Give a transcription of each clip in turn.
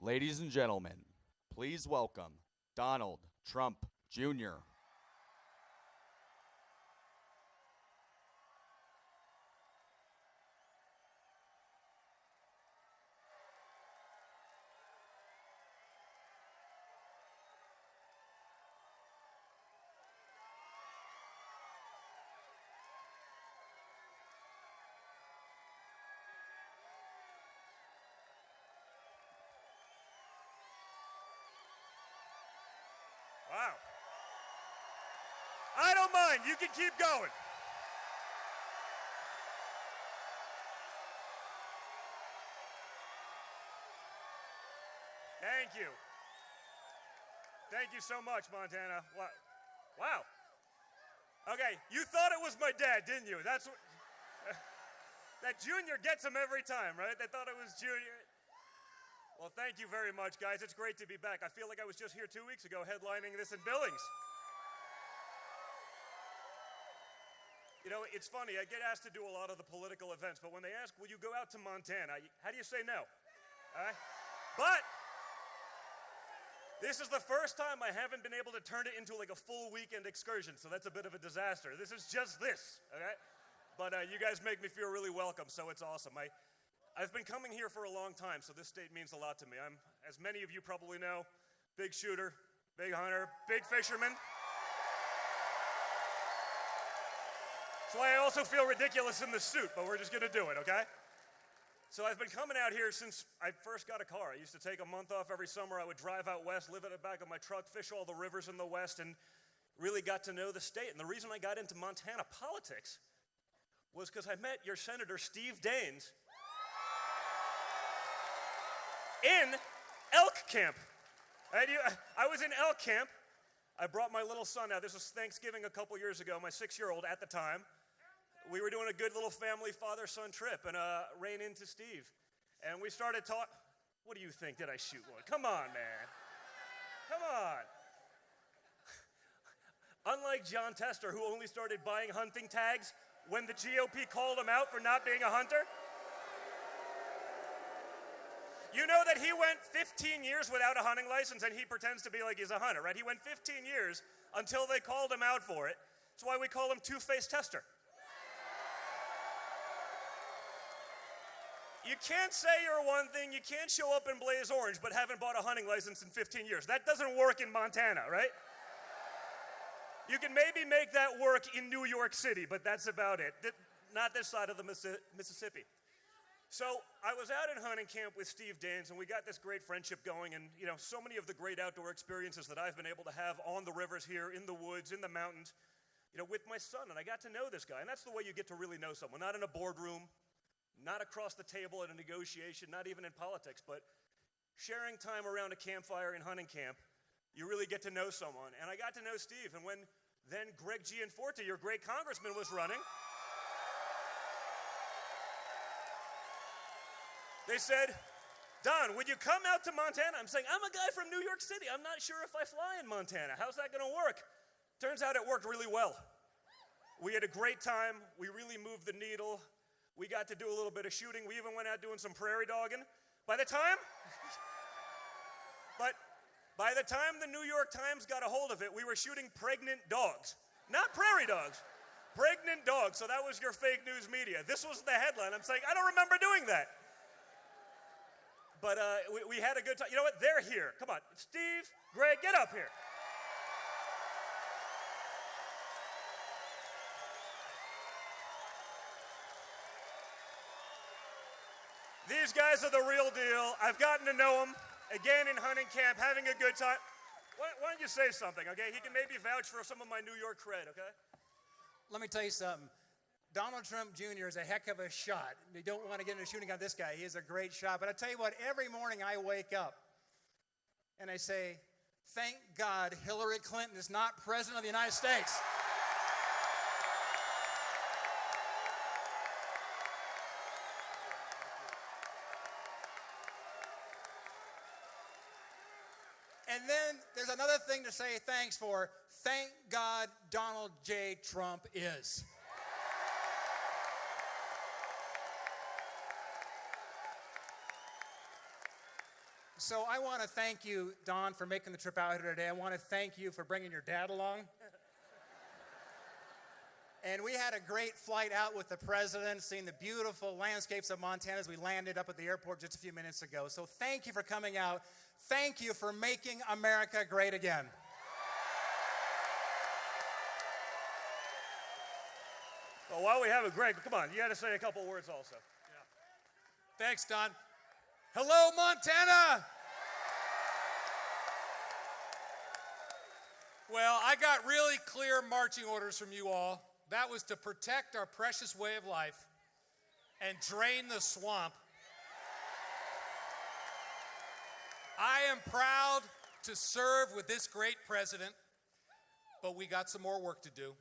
Ladies and gentlemen, please welcome Donald Trump Jr. Wow. I don't mind. You can keep going. Thank you. Thank you so much, Montana. Wow. Okay, you thought it was my dad, didn't you? That's what... that Junior gets him every time, right? They thought it was Junior. Well, thank you very much, guys. It's great to be back. I feel like I was just here 2 weeks ago headlining this in Billings. You know, it's funny. I get asked to do a lot of the political events, but when they ask, will you go out to Montana, how do you say no? All right? But this is the first time I haven't been able to turn it into like a full weekend excursion, so that's a bit of a disaster. This is just this, okay? But you guys make me feel really welcome, so it's awesome. I've been coming here for a long time, so this state means a lot to me. I'm, as many of you probably know, big shooter, big hunter, big fisherman. That's why I also feel ridiculous in this suit, but we're just gonna do it, okay? So I've been coming out here since I first got a car. I used to take a month off every summer. I would drive out west, live at the back of my truck, fish all the rivers in the west, and really got to know the state. And the reason I got into Montana politics was because I met your Senator Steve Daines in elk camp. I was in elk camp. I brought my little son out. This was Thanksgiving a couple years ago, my 6-year-old at the time. We were doing a good little family father-son trip and ran into Steve. And we started talking. What do you think? Did I shoot one? Come on, man. Come on. Unlike John Tester, who only started buying hunting tags when the GOP called him out for not being a hunter. You know that he went 15 years without a hunting license and he pretends to be like he's a hunter, right? He went 15 years until they called him out for it. That's why we call him Two-Faced Tester. You can't say you're one thing, you can't show up in Blaze Orange but haven't bought a hunting license in 15 years. That doesn't work in Montana, right? You can maybe make that work in New York City, but that's about it. Not this side of the Mississippi. So I was out in hunting camp with Steve Daines, and we got this great friendship going, and you know, so many of the great outdoor experiences that I've been able to have on the rivers here, in the woods, in the mountains, you know, with my son, and I got to know this guy, and that's the way you get to really know someone, not in a boardroom, not across the table at a negotiation, not even in politics, but sharing time around a campfire in hunting camp, you really get to know someone, and I got to know Steve, and when then Greg Gianforte, your great congressman, was running, they said, Don, would you come out to Montana? I'm saying, I'm a guy from New York City. I'm not sure if I fly in Montana. How's that gonna work? Turns out it worked really well. We had a great time. We really moved the needle. We got to do a little bit of shooting. We even went out doing some prairie dogging. By the time the New York Times got a hold of it, we were shooting pregnant dogs. Not prairie dogs, pregnant dogs. So that was your fake news media. This was the headline. I'm saying, I don't remember doing that. But we had a good time. You know what? They're here. Come on. Steve, Greg, get up here. These guys are the real deal. I've gotten to know them, again, in hunting camp, having a good time. Why don't you say something, okay? He can maybe vouch for some of my New York cred, okay? Let me tell you something. Donald Trump Jr. is a heck of a shot. You don't want to get into shooting on this guy. He is a great shot. But I tell you what, every morning I wake up and I say, thank God Hillary Clinton is not president of the United States. And then there's another thing to say thanks for. Thank God Donald J. Trump is. So I want to thank you, Don, for making the trip out here today. I want to thank you for bringing your dad along. And we had a great flight out with the president, seeing the beautiful landscapes of Montana as we landed up at the airport just a few minutes ago. So thank you for coming out. Thank you for making America great again. Well, while we have it, Greg, come on, you got to say a couple words also. Yeah. Thanks, Don. Hello, Montana! Well, I got really clear marching orders from you all. That was to protect our precious way of life and drain the swamp. I am proud to serve with this great president, but we got some more work to do.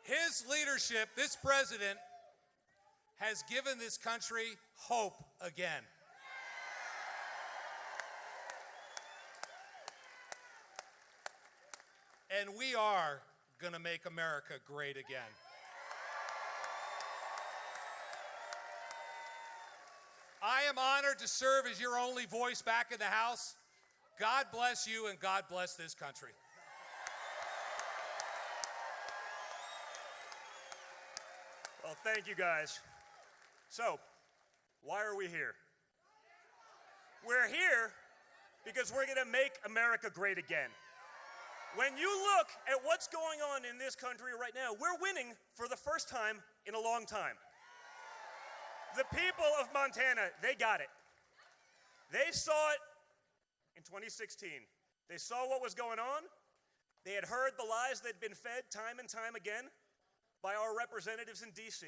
His leadership, this president, has given this country hope again. And we are going to make America great again. I am honored to serve as your only voice back in the House. God bless you and God bless this country. Well, thank you guys. So, why are we here? We're here because we're going to make America great again. When you look at what's going on in this country right now, we're winning for the first time in a long time. The people of Montana, they got it. They saw it in 2016. They saw what was going on. They had heard the lies that had been fed time and time again by our representatives in D.C.,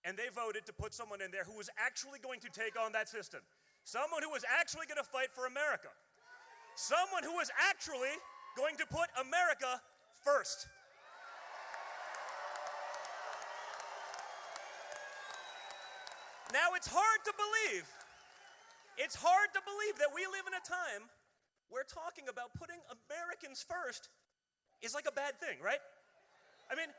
and they voted to put someone in there who was actually going to take on that system. Someone who was actually going to fight for America. Someone who was actually going to put America first. Now, it's hard to believe. It's hard to believe that we live in a time where talking about putting Americans first is like a bad thing, right? I mean,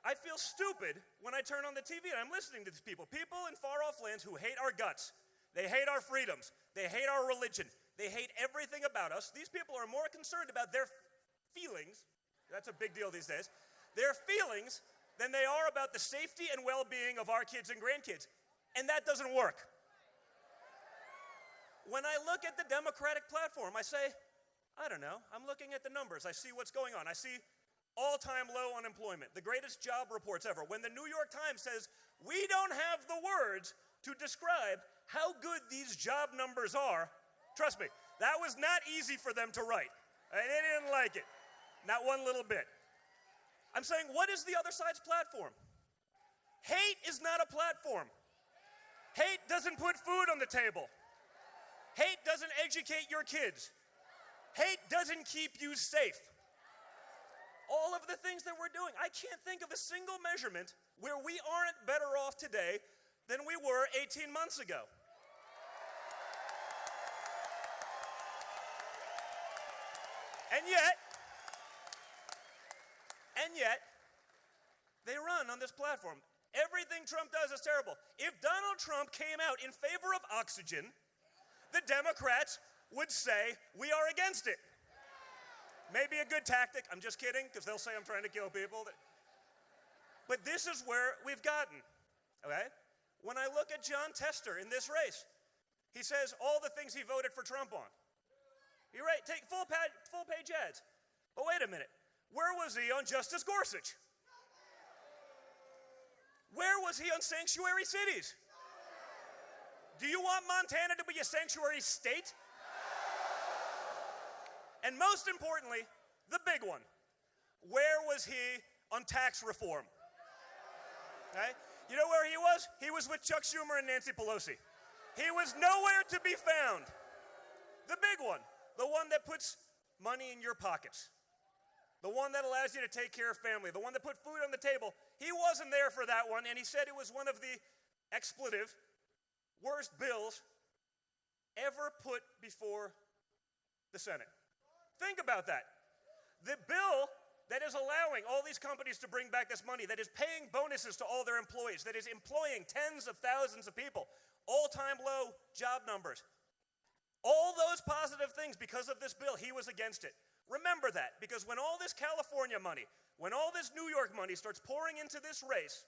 I feel stupid when I turn on the TV and I'm listening to these people. People in far-off lands who hate our guts. They hate our freedoms. They hate our religion. They hate everything about us. These people are more concerned about their feelings, that's a big deal these days, their feelings than they are about the safety and well-being of our kids and grandkids. And that doesn't work. When I look at the Democratic platform, I say, I don't know, I'm looking at the numbers. I see what's going on. I see all-time low unemployment, the greatest job reports ever. When the New York Times says, we don't have the words to describe how good these job numbers are, trust me, that was not easy for them to write. And they didn't like it. Not one little bit. I'm saying, what is the other side's platform? Hate is not a platform. Hate doesn't put food on the table. Hate doesn't educate your kids. Hate doesn't keep you safe. All of the things that we're doing, I can't think of a single measurement where we aren't better off today than we were 18 months ago. And yet, they run on this platform. Everything Trump does is terrible. If Donald Trump came out in favor of oxygen, the Democrats would say, we are against it. Maybe a good tactic. I'm just kidding, because they'll say I'm trying to kill people. But this is where we've gotten, okay? When I look at John Tester in this race, he says all the things he voted for Trump on. You're right, take full-page ads. But wait a minute. Where was he on Justice Gorsuch? Where was he on sanctuary cities? Do you want Montana to be a sanctuary state? And most importantly, the big one. Where was he on tax reform? Okay? You know where he was? He was with Chuck Schumer and Nancy Pelosi. He was nowhere to be found. The big one. The one that puts money in your pockets. The one that allows you to take care of family. The one that put food on the table. He wasn't there for that one, and he said it was one of the expletive, worst bills ever put before the Senate. Think about that. The bill that is allowing all these companies to bring back this money, that is paying bonuses to all their employees, that is employing tens of thousands of people, all-time low job numbers. All those positive things because of this bill, he was against it. Remember that, because when all this California money, when all this New York money starts pouring into this race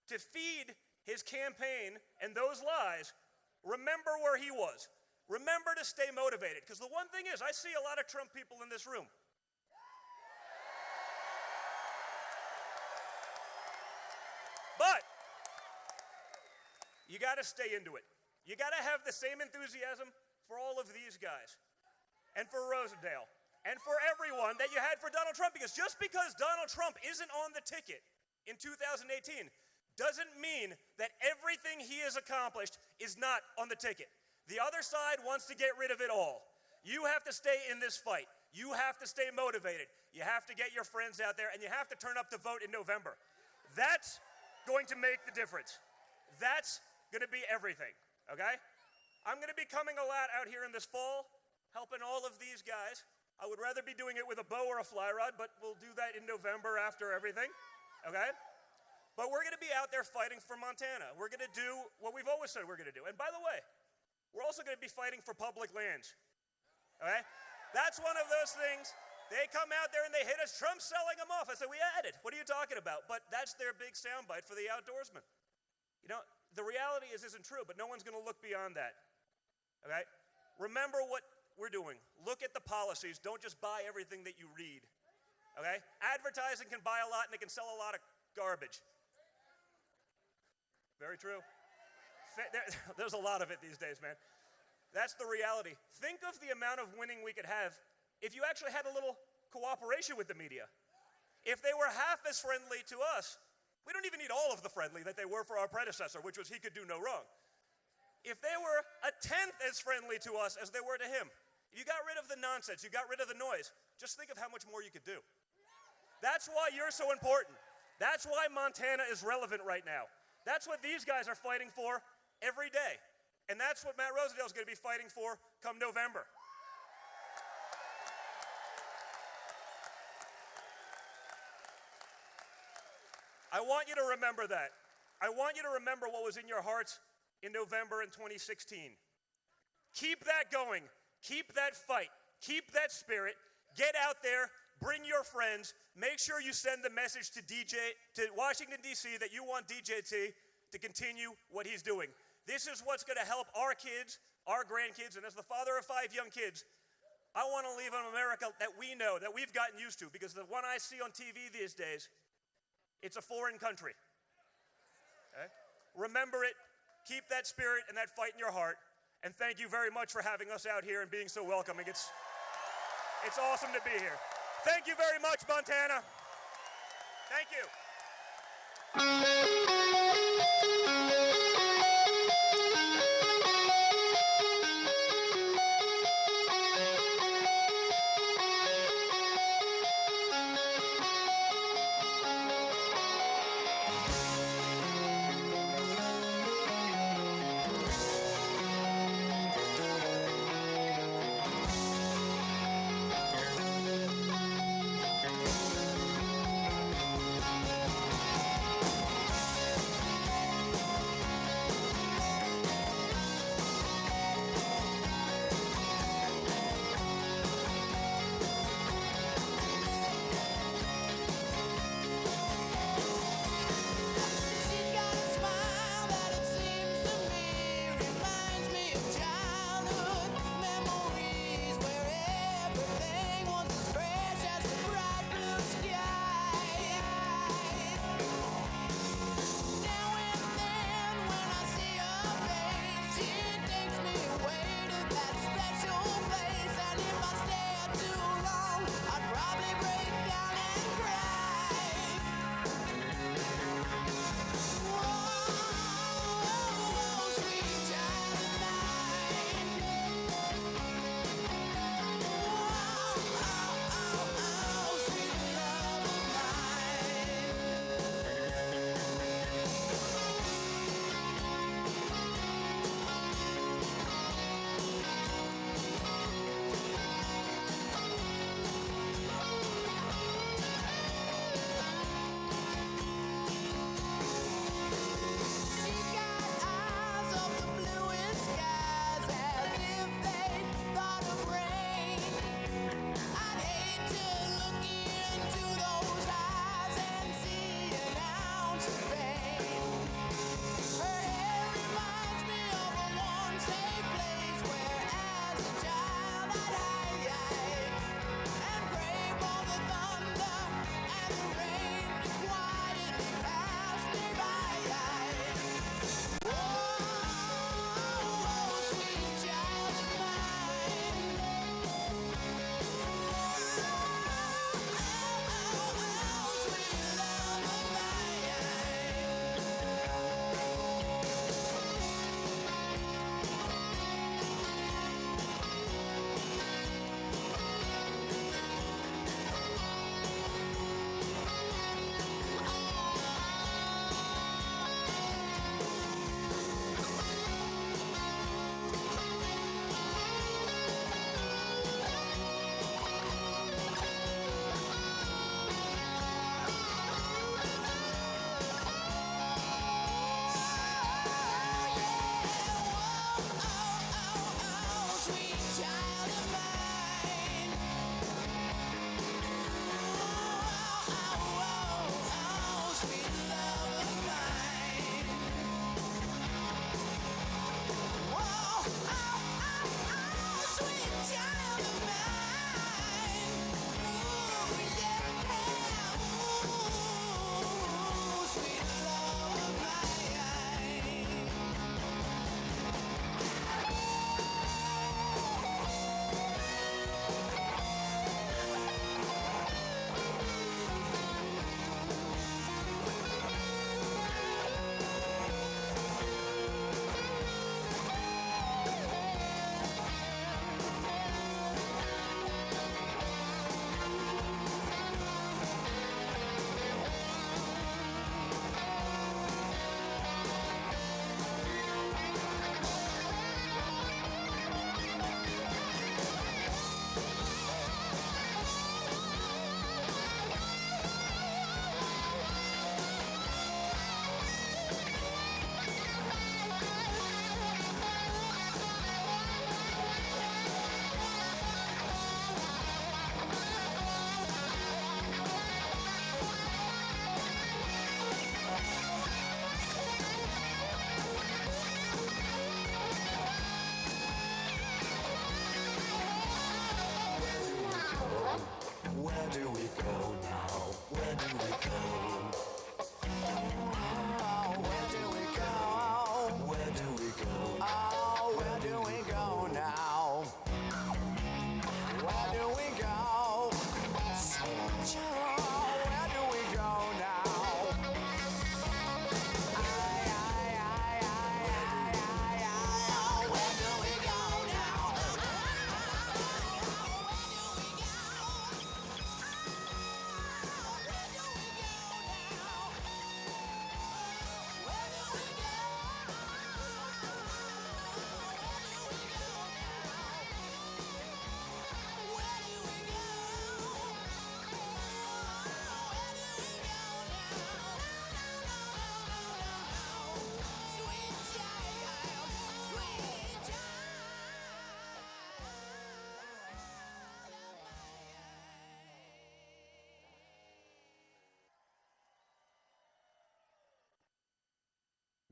to feed his campaign and those lies, remember where he was. Remember to stay motivated, because the one thing is, I see a lot of Trump people in this room. But you got to stay into it. You got to have the same enthusiasm for all of these guys, and for Rosendale, and for everyone that you had for Donald Trump, because just because Donald Trump isn't on the ticket in 2018 doesn't mean that everything he has accomplished is not on the ticket. The other side wants to get rid of it all. You have to stay in this fight. You have to stay motivated. You have to get your friends out there, and you have to turn up to vote in November. That's going to make the difference. That's going to be everything, okay? I'm going to be coming a lot out here in this fall, helping all of these guys. I would rather be doing it with a bow or a fly rod, but we'll do that in November after everything, okay? But we're going to be out there fighting for Montana. We're going to do what we've always said we're going to do. And by the way, we're also going to be fighting for public lands, okay? That's one of those things. They come out there and they hit us, Trump's selling them off. I said, we had it. What are you talking about? But that's their big soundbite for the outdoorsman. You know, the reality is isn't true, but no one's going to look beyond that. Okay? Remember what we're doing. Look at the policies. Don't just buy everything that you read. Okay? Advertising can buy a lot and it can sell a lot of garbage. Very true. There's a lot of it these days, man. That's the reality. Think of the amount of winning we could have if you actually had a little cooperation with the media. If they were half as friendly to us, we don't even need all of the friendly that they were for our predecessor, which was he could do no wrong. If they were a tenth as friendly to us as they were to him, if you got rid of the nonsense, you got rid of the noise, just think of how much more you could do. That's why you're so important. That's why Montana is relevant right now. That's what these guys are fighting for every day. And that's what Matt Rosendale is going to be fighting for come November. I want you to remember that. I want you to remember what was in your hearts in November in 2016. Keep that going. Keep that fight. Keep that spirit. Get out there. Bring your friends. Make sure you send the message to Washington, D.C. that you want DJT to continue what he's doing. This is what's going to help our kids, our grandkids, and as the father of 5 young kids, I want to leave an America that we know, that we've gotten used to, because the one I see on TV these days, it's a foreign country. Okay? Remember it. Keep that spirit and that fight in your heart. And thank you very much for having us out here and being so welcoming. It's awesome to be here. Thank you very much, Montana. Thank you.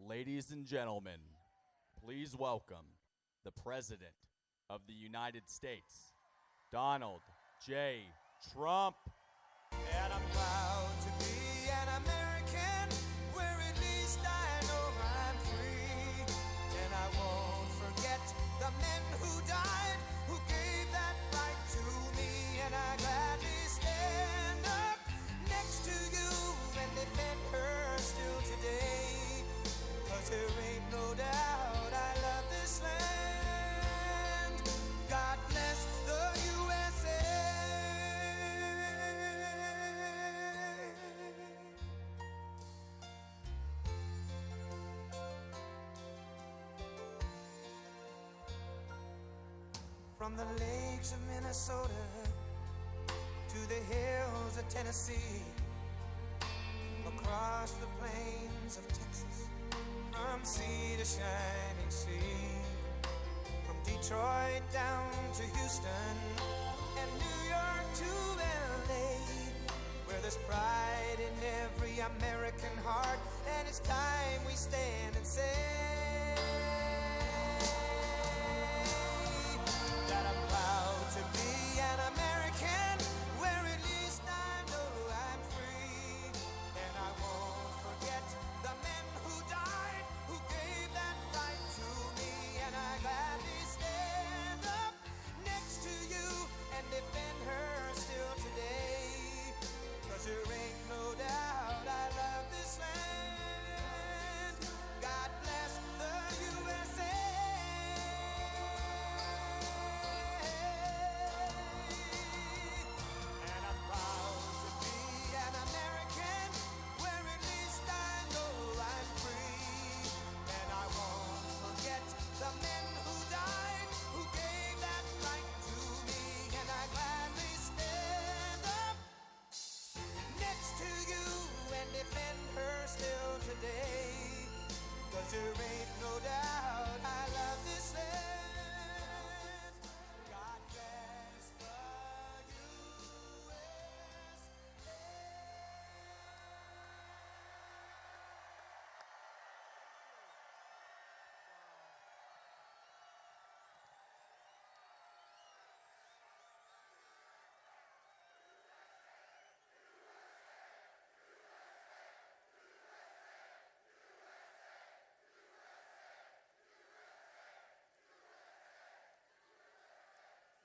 Ladies and gentlemen, please welcome the President of the United States, Donald J. Trump. And I'm proud to be an American, where at least I know I'm free. And I won't forget the men who died, who gave that right to me. And I gladly stand up next to you and defend her still today. 'Cause there ain't no doubt I love this land. God bless the USA. From the lakes of Minnesota to the hills of Tennessee, across the plains of Texas, from sea to shining sea, from Detroit down to Houston and New York to LA, where there's pride in every American heart, and it's time we stand and say that I'm proud to be an American, where at least I know I'm free. And I won't forget the men who died, who gave that right to me. And I gladly stand up next to you and defend her still today. 'Cause there ain't no doubt I love this land. God bless the USA. And I'm proud to be an American, where at least I know I'm free. And I won't forget the men who died, who gave that right to me. And I gladly stand up next to you and defend her still today. 'Cause there ain't no doubt I love this land. God bless the USA.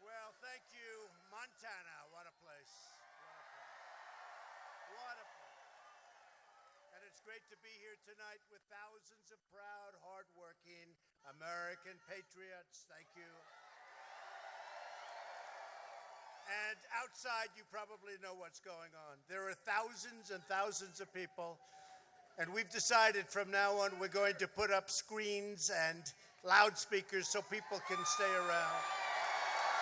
Well, thank you, Montana. What a place. What a place. And it's great to be here tonight with thousands of proud, hardworking American patriots. Thank you. And outside, you probably know what's going on. There are thousands and thousands of people. And we've decided from now on we're going to put up screens and loudspeakers so people can stay around.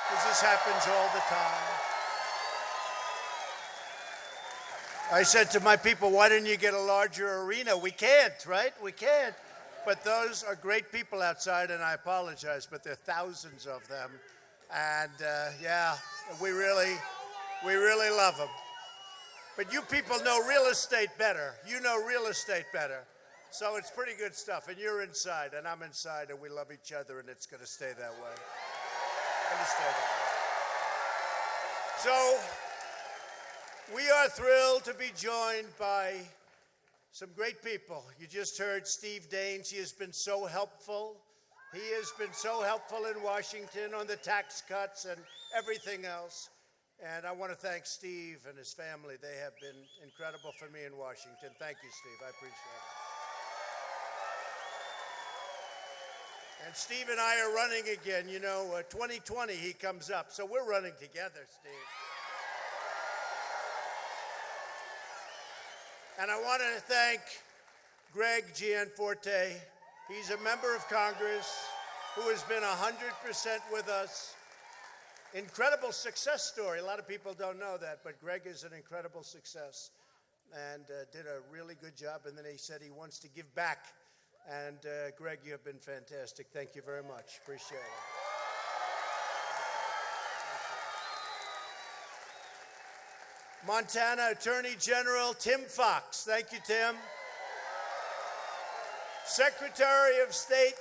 Because this happens all the time. I said to my people, why didn't you get a larger arena? We can't, right? We can't. But those are great people outside, and I apologize, but there are thousands of them. And yeah, we really love them. But you people know real estate better. You know real estate better. So it's pretty good stuff. And you're inside, and I'm inside, and we love each other, and it's going to stay that way. So, we are thrilled to be joined by some great people. You just heard Steve Daines. He has been so helpful. He has been so helpful in Washington on the tax cuts and everything else. And I want to thank Steve and his family. They have been incredible for me in Washington. Thank you, Steve. I appreciate it. And Steve and I are running again. 2020 he comes up, so we're running together, Steve. And I want to thank Greg Gianforte. He's a member of Congress who has been 100% with us. Incredible success story. A lot of people don't know that, but Greg is an incredible success and did a really good job. And then he said he wants to give back. And Greg, you have been fantastic. Thank you very much. Appreciate it. Montana Attorney General Tim Fox. Thank you, Tim. Secretary of State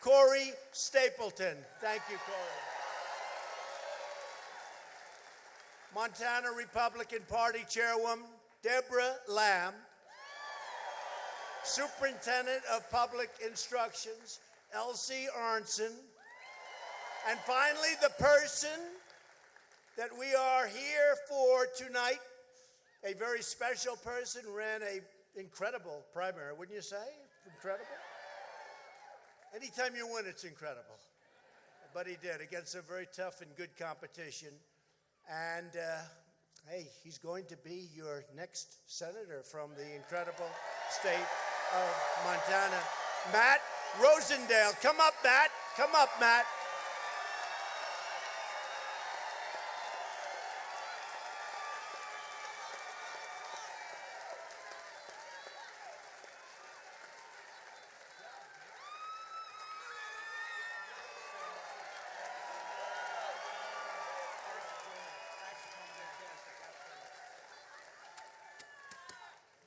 Corey Stapleton. Thank you, Corey. Montana Republican Party Chairwoman Deborah Lamb. Superintendent of Public Instructions Elsie Arnson. And finally, the person that we are here for tonight, a very special person, ran an incredible primary, wouldn't you say? Incredible? Anytime you win, it's incredible. But he did, against a very tough and good competition. And, hey, he's going to be your next senator from the incredible state of Montana. Matt Rosendale. Come up, Matt. Come up, Matt.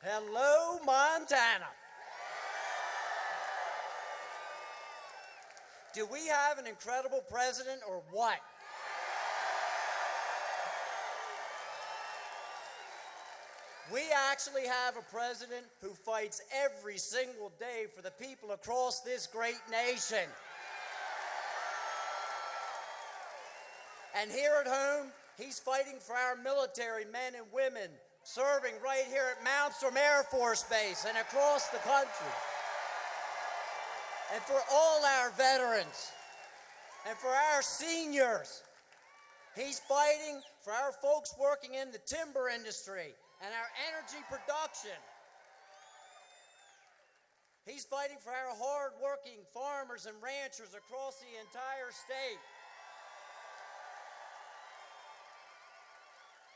Hello, Montana. Do we have an incredible president or what? We actually have a president who fights every single day for the people across this great nation. And here at home, he's fighting for our military men and women serving right here at Malmstrom Air Force Base and across the country. And for all our veterans and for our seniors. He's fighting for our folks working in the timber industry and our energy production. He's fighting for our hard-working farmers and ranchers across the entire state.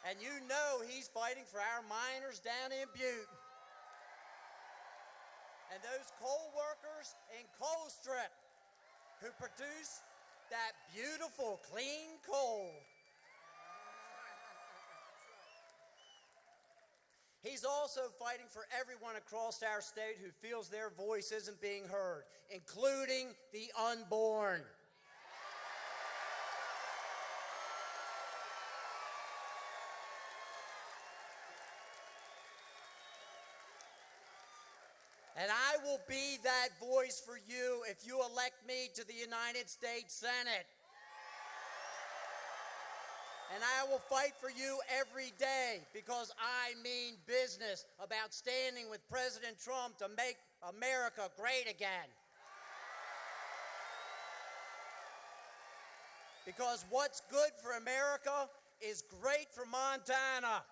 And you know he's fighting for our miners down in Butte. And those coal workers in Colstrip who produce that beautiful, clean coal. He's also fighting for everyone across our state who feels their voice isn't being heard, including the unborn. And I will be that voice for you if you elect me to the United States Senate. And I will fight for you every day because I mean business about standing with President Trump to make America great again. Because what's good for America is great for Montana.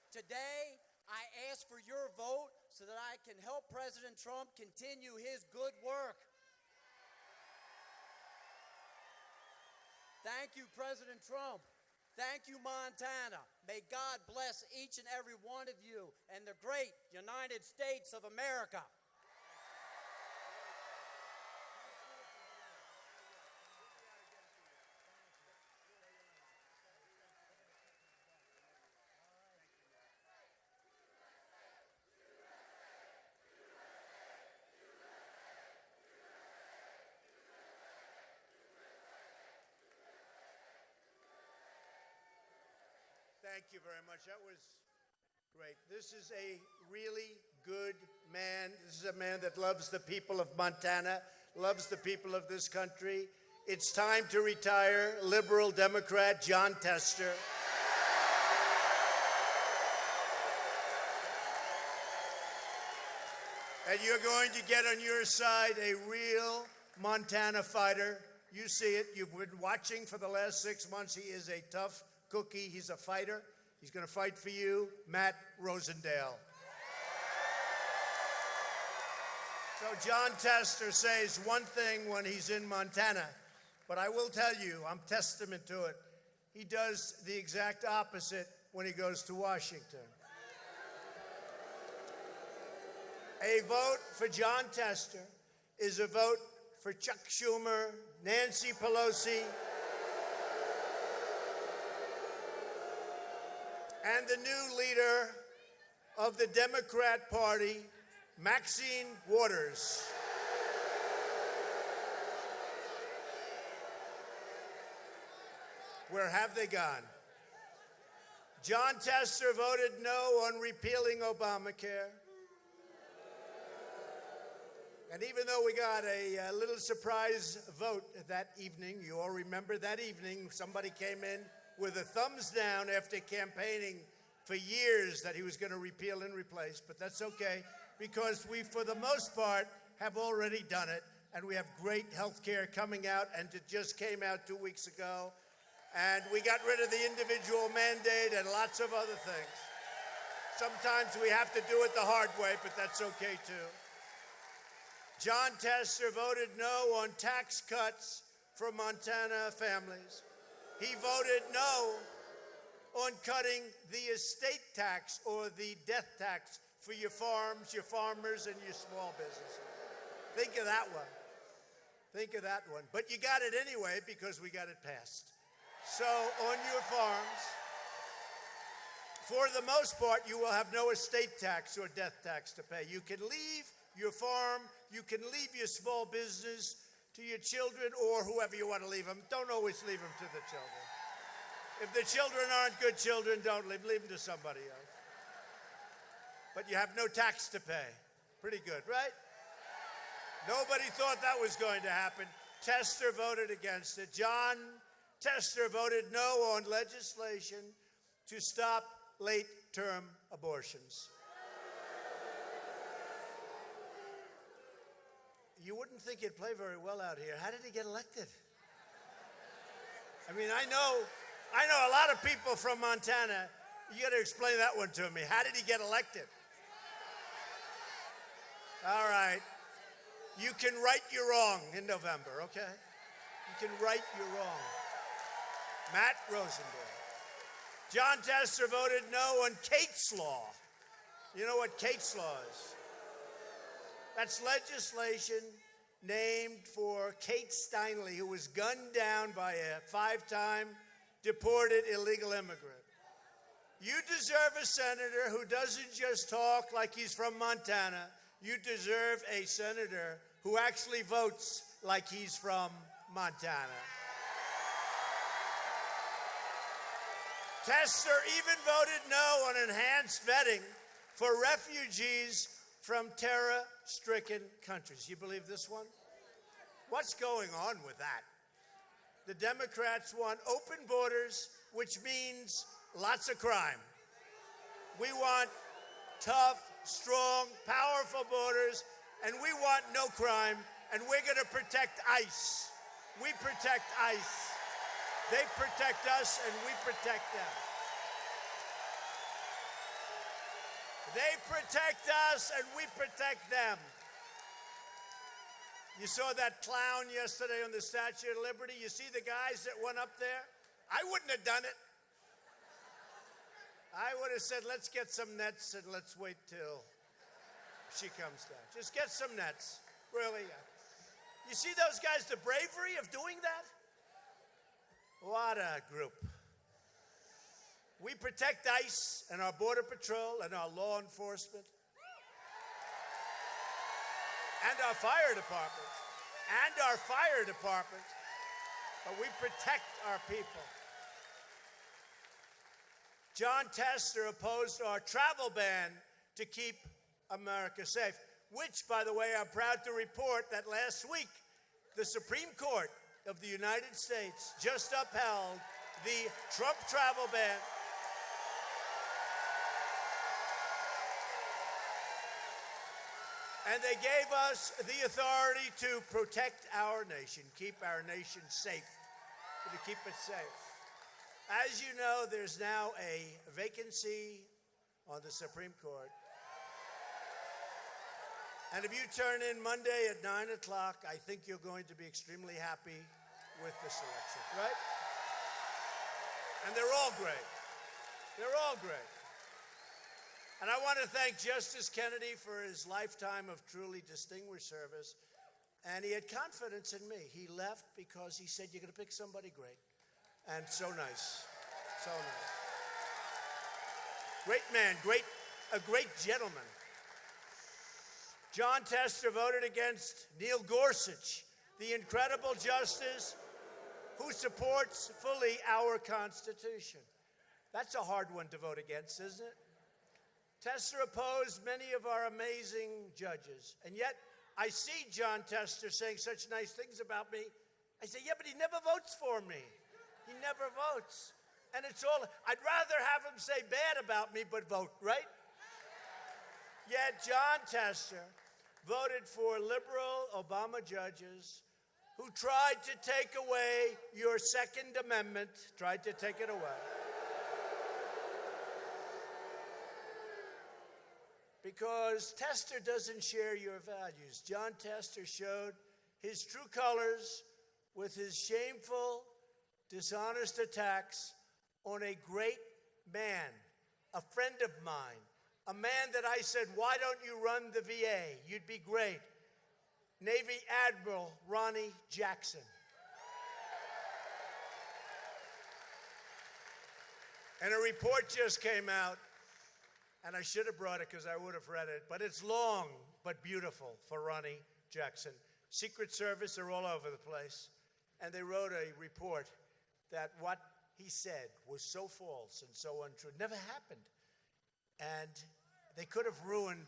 Today, I ask for your vote so that I can help President Trump continue his good work. Thank you, President Trump. Thank you, Montana. May God bless each and every one of you and the great United States of America. Thank you very much. That was great. This is a really good man. This is a man that loves the people of Montana, loves the people of this country. It's time to retire liberal Democrat Jon Tester. And you're going to get on your side a real Montana fighter. You see it. You've been watching for the last 6 months. He is a tough cookie. He's a fighter. He's going to fight for you, Matt Rosendale. So John Tester says one thing when he's in Montana, but I will tell you, I'm testament to it. He does the exact opposite when he goes to Washington. A vote for John Tester is a vote for Chuck Schumer, Nancy Pelosi, and the new leader of the Democrat Party, Maxine Waters. Where have they gone? John Tester voted no on repealing Obamacare. And even though we got a little surprise vote that evening, you all remember that evening, somebody came in with a thumbs down after campaigning for years that he was going to repeal and replace. But that's okay, because we, for the most part, have already done it. And we have great health care coming out, and it just came out 2 weeks ago. And we got rid of the individual mandate and lots of other things. Sometimes we have to do it the hard way, but that's okay too. John Tester voted no on tax cuts for Montana families. He voted no on cutting the estate tax or the death tax for your farms, your farmers, and your small businesses. Think of that one. Think of that one. But you got it anyway because we got it passed. So on your farms, for the most part, you will have no estate tax or death tax to pay. You can leave your farm, you can leave your small business to your children or whoever you want to leave them. Don't always leave them to the children. If the children aren't good children, don't leave them to somebody else. But you have no tax to pay. Pretty good, right? Nobody thought that was going to happen. Tester voted against it. John Tester voted no on legislation to stop late-term abortions. You wouldn't think he'd play very well out here. How did he get elected? I mean, I know a lot of people from Montana. You got to explain that one to me. How did he get elected? All right. You can right your wrong in November, okay? You can right your wrong. Matt Rosendale. John Tester voted no on Kate's Law. You know what Kate's Law is? That's legislation named for Kate Steinle, who was gunned down by a 5-time deported illegal immigrant. You deserve a senator who doesn't just talk like he's from Montana. You deserve a senator who actually votes like he's from Montana. Tester even voted no on enhanced vetting for refugees from terror-stricken countries. You believe this one? What's going on with that? The Democrats want open borders, which means lots of crime. We want tough, strong, powerful borders, and we want no crime, and we're going to protect ICE. We protect ICE. They protect us, and we protect them. They protect us, and we protect them. You saw that clown yesterday on the Statue of Liberty? You see the guys that went up there? I wouldn't have done it. I would have said, let's get some nets and let's wait till she comes down. Just get some nets, really. You see those guys, the bravery of doing that? What a group. We protect ICE and our Border Patrol and our law enforcement and our fire department but we protect our people. John Tester opposed our travel ban to keep America safe, which, by the way, I'm proud to report that last week, the Supreme Court of the United States just upheld the Trump travel ban. And they gave us the authority to protect our nation, keep our nation safe, to keep it safe. As you know, there's now a vacancy on the Supreme Court. And if you turn in Monday at 9 o'clock, I think you're going to be extremely happy with this election, right? And they're all great. They're all great. And I want to thank Justice Kennedy for his lifetime of truly distinguished service. And he had confidence in me. He left because he said, you're going to pick somebody great. And so nice. So nice. Great man, a great gentleman. John Tester voted against Neil Gorsuch, the incredible justice who supports fully our Constitution. That's a hard one to vote against, isn't it? Tester opposed many of our amazing judges, and yet I see John Tester saying such nice things about me. I say, yeah, but he never votes for me. He never votes. And it's all, I'd rather have him say bad about me, but vote, right? Yet John Tester voted for liberal Obama judges who tried to take away your Second Amendment, tried to take it away. Because Tester doesn't share your values. John Tester showed his true colors with his shameful, dishonest attacks on a great man, a friend of mine, a man that I said, why don't you run the VA? You'd be great. Navy Admiral Ronnie Jackson. And a report just came out, and I should have brought it because I would have read it, but it's long but beautiful for Ronnie Jackson. Secret Service are all over the place, and they wrote a report that what he said was so false and so untrue. It never happened. And they could have ruined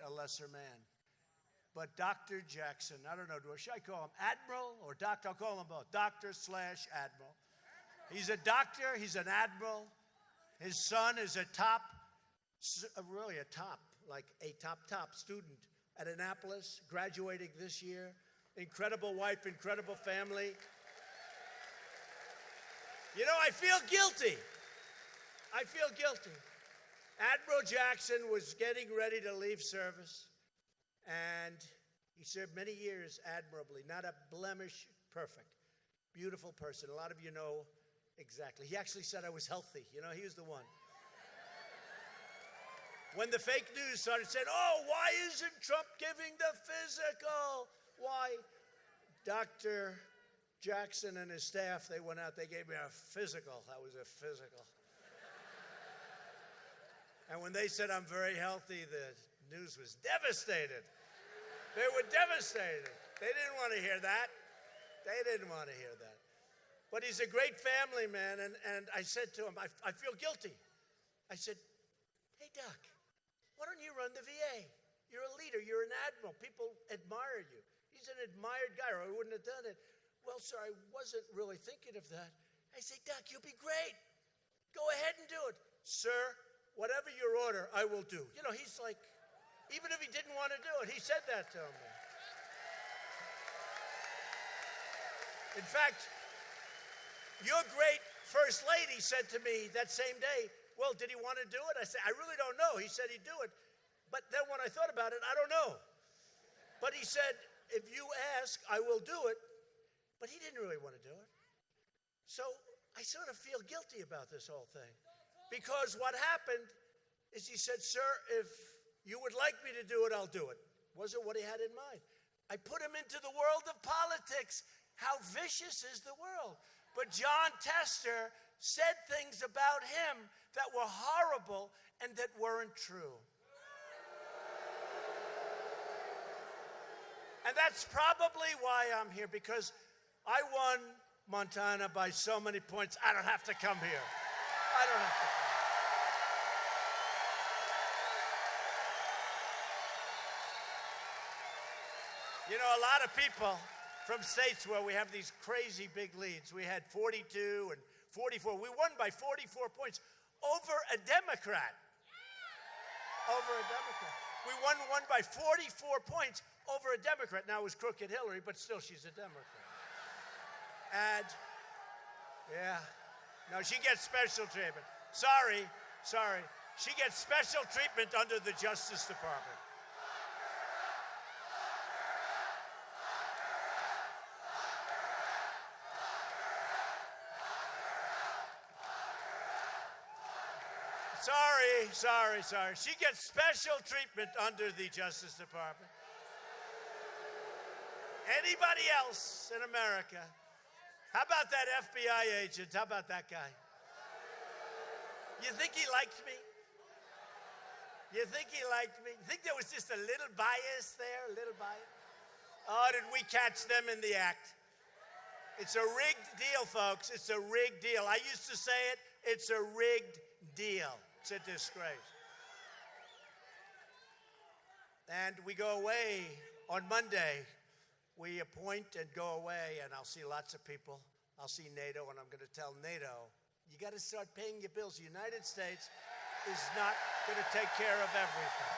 a lesser man. But Dr. Jackson, I don't know, should I call him Admiral or Doctor? I'll call him both, Doctor/Admiral. He's a doctor, he's an admiral. His son is a top student at Annapolis, graduating this year. Incredible wife, incredible family. You know, I feel guilty. Admiral Jackson was getting ready to leave service, and he served many years admirably, not a blemish, perfect, beautiful person. A lot of you know exactly. He actually said I was healthy. You know, he was the one. When the fake news started saying, oh, why isn't Trump giving the physical? Why? Dr. Jackson and his staff, they went out, they gave me a physical. That was a physical. And when they said I'm very healthy, the news was devastated. They were devastated. They didn't want to hear that. But he's a great family man, and I said to him, I feel guilty. I said, hey, Doc, why don't you run the VA? You're a leader. You're an admiral. People admire you. He's an admired guy, or I wouldn't have done it. Well, sir, I wasn't really thinking of that. I say, Doc, you'll be great. Go ahead and do it. Sir, whatever your order, I will do. You know, he's like, even if he didn't want to do it, he said that to me. In fact, your great First Lady said to me that same day, well, did he want to do it? I said, I really don't know. He said he'd do it. But then when I thought about it, I don't know. But he said, if you ask, I will do it. But he didn't really want to do it. So I sort of feel guilty about this whole thing. Because what happened is he said, sir, if you would like me to do it, I'll do it. Wasn't what he had in mind. I put him into the world of politics. How vicious is the world? But John Tester said things about him that were horrible and that weren't true. And that's probably why I'm here, because I won Montana by so many points, I don't have to come here. I don't have to come. You know, a lot of people from states where we have these crazy big leads, we had 42 and 44. We won by 44 points over a Democrat. over a Democrat. We won one by 44 points over a Democrat. Now it was crooked Hillary, but still she's a Democrat. And, yeah, no, she gets special treatment. Sorry. She gets special treatment under the Justice Department. Sorry. She gets special treatment under the Justice Department. Anybody else in America? How about that FBI agent? How about that guy? You think he liked me? You think there was just a little bias there? A little bias? Oh, did we catch them in the act? It's a rigged deal, folks. It's a rigged deal. I used to say it. It's a rigged deal. It's a disgrace. And we go away on Monday. We appoint and go away, and I'll see lots of people. I'll see NATO, and I'm going to tell NATO, you got to start paying your bills. The United States is not going to take care of everything.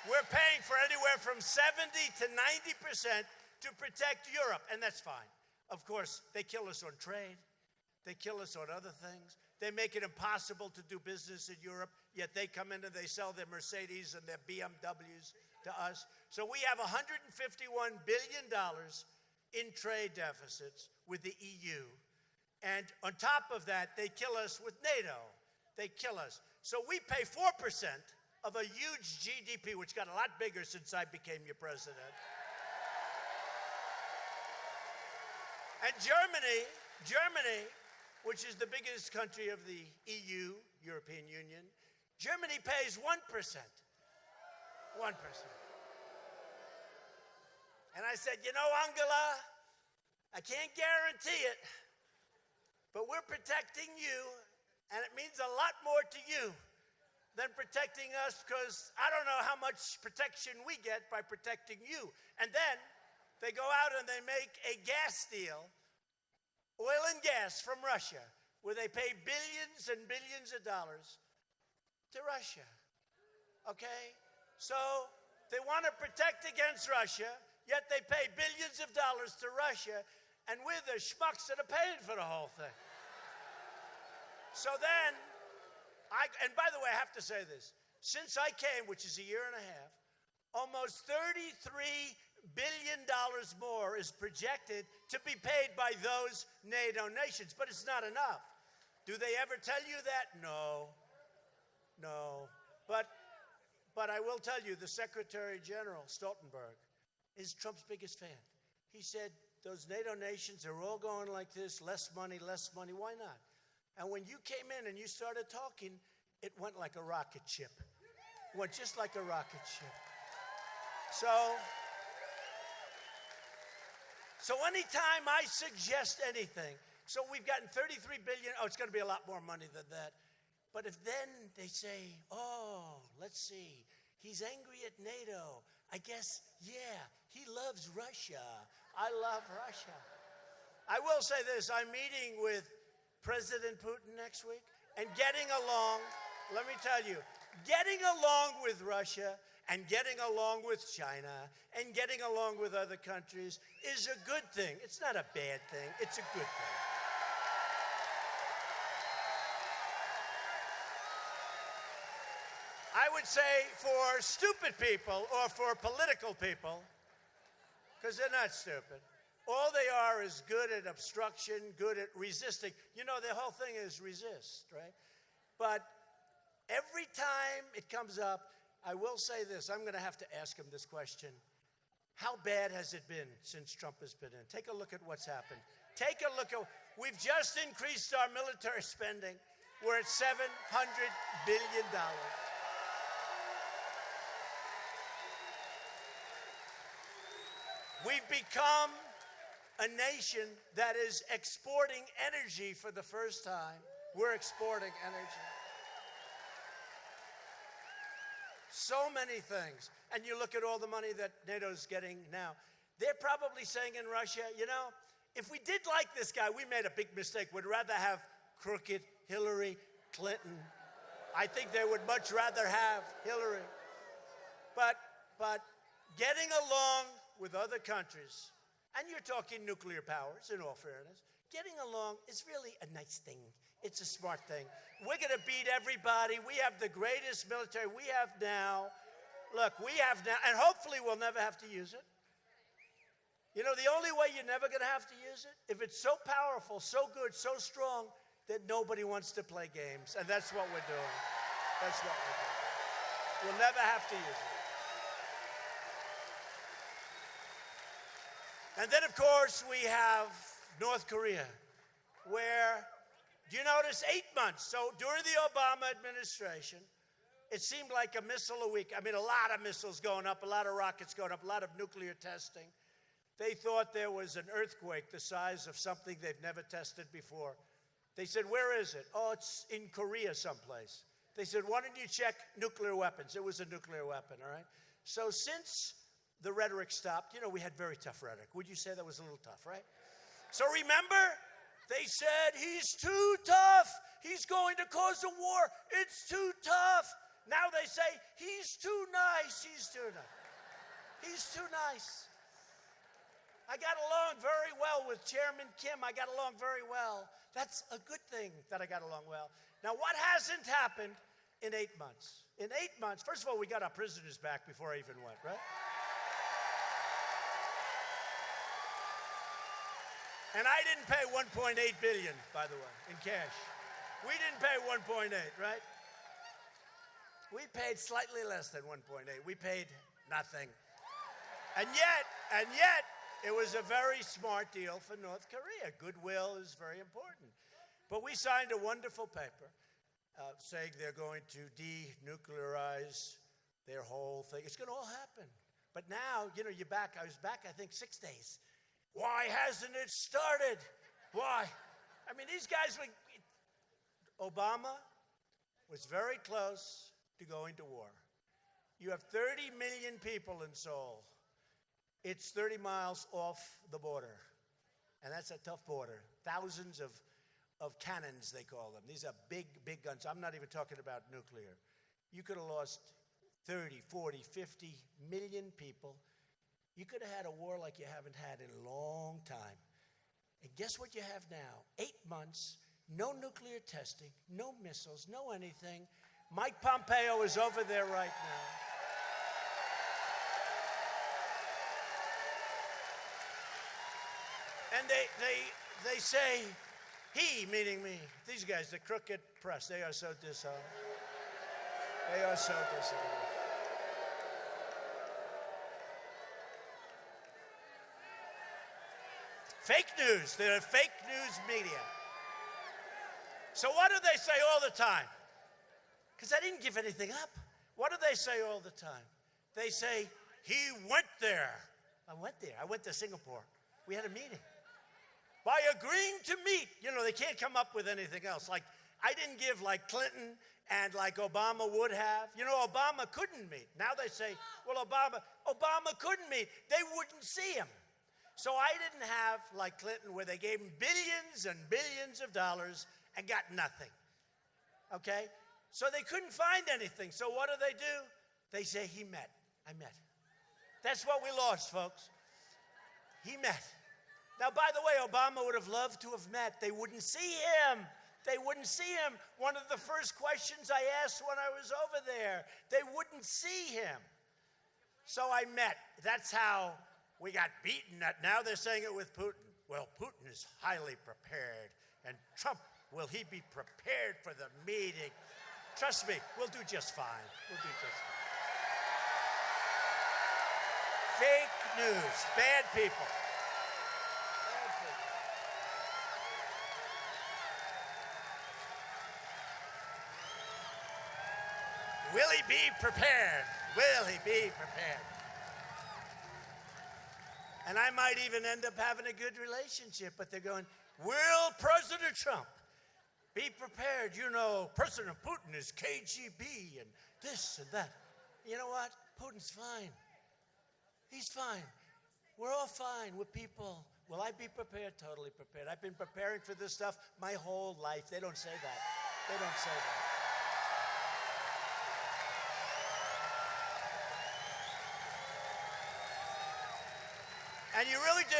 We're paying for anywhere from 70 to 90% to protect Europe, and that's fine. Of course, they kill us on trade. They kill us on other things. They make it impossible to do business in Europe, yet they come in and they sell their Mercedes and their BMWs to us. So we have $151 billion in trade deficits with the EU. And on top of that, they kill us with NATO. They kill us. So we pay 4% of a huge GDP, which got a lot bigger since I became your president. And Germany, which is the biggest country of the EU, European Union, Germany pays 1%. 1%. And I said, you know, Angela, I can't guarantee it, but we're protecting you, and it means a lot more to you than protecting us, because I don't know how much protection we get by protecting you. And then they go out and they make a gas deal, oil and gas from Russia, where they pay billions and billions of dollars to Russia. Okay? So they want to protect against Russia, yet they pay billions of dollars to Russia, and we're the schmucks that are paying for the whole thing. So then, and by the way, I have to say this. Since I came, which is a year and a half, almost $33 billion more is projected to be paid by those NATO nations, but it's not enough. Do they ever tell you that? No. But I will tell you, the Secretary General, Stoltenberg, is Trump's biggest fan. He said, those NATO nations are all going like this, less money, why not? And when you came in and you started talking, it went like a rocket ship. It went just like a rocket ship. So anytime I suggest anything, so we've gotten $33 billion, it's going to be a lot more money than that. But if then they say, let's see, he's angry at NATO. I guess, yeah, he loves Russia. I love Russia. I will say this, I'm meeting with President Putin next week, and getting along, let me tell you, getting along with Russia and getting along with China and getting along with other countries is a good thing. It's not a bad thing. It's a good thing. I would say for stupid people or for political people, because they're not stupid, all they are is good at obstruction, good at resisting. You know, the whole thing is resist, right? But every time it comes up, I will say this. I'm going to have to ask him this question. How bad has it been since Trump has been in? Take a look at what's happened. Take a look at, we've just increased our military spending. We're at $700 billion. We've become a nation that is exporting energy for the first time. We're exporting energy. So many things. And you look at all the money that NATO's getting now. They're probably saying in Russia, you know, if we did like this guy, we made a big mistake. We'd rather have crooked Hillary Clinton I think they would much rather have Hillary. But getting along with other countries, and you're talking nuclear powers, in all fairness, getting along is really a nice thing. It's a smart thing. We're going to beat everybody. We have the greatest military we have now. Look, we have now, and hopefully we'll never have to use it. You know, the only way you're never going to have to use it, if it's so powerful, so good, so strong, that nobody wants to play games. And that's what we're doing. That's what we're doing. We'll never have to use it. And then, of course, we have North Korea, where, do you notice, 8 months? So during the Obama administration, it seemed like a missile a week. I mean, a lot of missiles going up, a lot of rockets going up, a lot of nuclear testing. They thought there was an earthquake the size of something they've never tested before. They said, where is it? Oh, it's in Korea someplace. They said, why don't you check nuclear weapons? It was a nuclear weapon, all right? So since the rhetoric stopped, you know, we had very tough rhetoric. Would you say that was a little tough, right? So remember, they said, he's too tough. He's going to cause a war. It's too tough. Now they say, he's too nice. He's too nice. He's too nice. I got along very well with Chairman Kim. I got along very well. That's a good thing that I got along well. Now, what hasn't happened in 8 months? In 8 months, first of all, we got our prisoners back before I even went, right? And I didn't pay $1.8 billion, by the way, in cash. We didn't pay 1.8, right? We paid slightly less than 1.8. We paid nothing. And yet, it was a very smart deal for North Korea. Goodwill is very important. But we signed a wonderful paper saying they're going to denuclearize their whole thing. It's going to all happen. But now, you know, you're back. I was back, I think, 6 days. Why hasn't it started? Why? I mean, these guys were... Obama was very close to going to war. You have 30 million people in Seoul. It's 30 miles off the border. And that's a tough border. Thousands of cannons, they call them. These are big, big guns. I'm not even talking about nuclear. You could have lost 30, 40, 50 million people. You could have had a war like you haven't had in a long time. And guess what you have now? 8 months, no nuclear testing, no missiles, no anything. Mike Pompeo is over there right now. And they say, he, meaning me, these guys, the crooked press, they are so disarmed. They are so disarmed. Fake news. They're fake news media. So what do they say all the time? Because I didn't give anything up. What do they say all the time? They say, he went there. I went there. I went to Singapore. We had a meeting. By agreeing to meet, you know, they can't come up with anything else. Like, I didn't give like Clinton and like Obama would have. You know, Obama couldn't meet. Now they say, well, Obama couldn't meet. They wouldn't see him. So I didn't have like Clinton where they gave him billions and billions of dollars and got nothing. Okay? So they couldn't find anything. So what do? They say he met. I met. That's what we lost, folks. He met. Now, by the way, Obama would have loved to have met. They wouldn't see him. They wouldn't see him. One of the first questions I asked when I was over there, they wouldn't see him. So I met. That's how we got beaten. Now they're saying it with Putin. Well, Putin is highly prepared. And Trump, will he be prepared for the meeting? Trust me, we'll do just fine. We'll do just fine. Fake news. Bad people. Will he be prepared? Will he be prepared? And I might even end up having a good relationship, but they're going, will President Trump be prepared? You know, President Putin is KGB and this and that. You know what? Putin's fine. He's fine. We're all fine with people. Will I be prepared? Totally prepared. I've been preparing for this stuff my whole life. They don't say that. They don't say that. And you really do,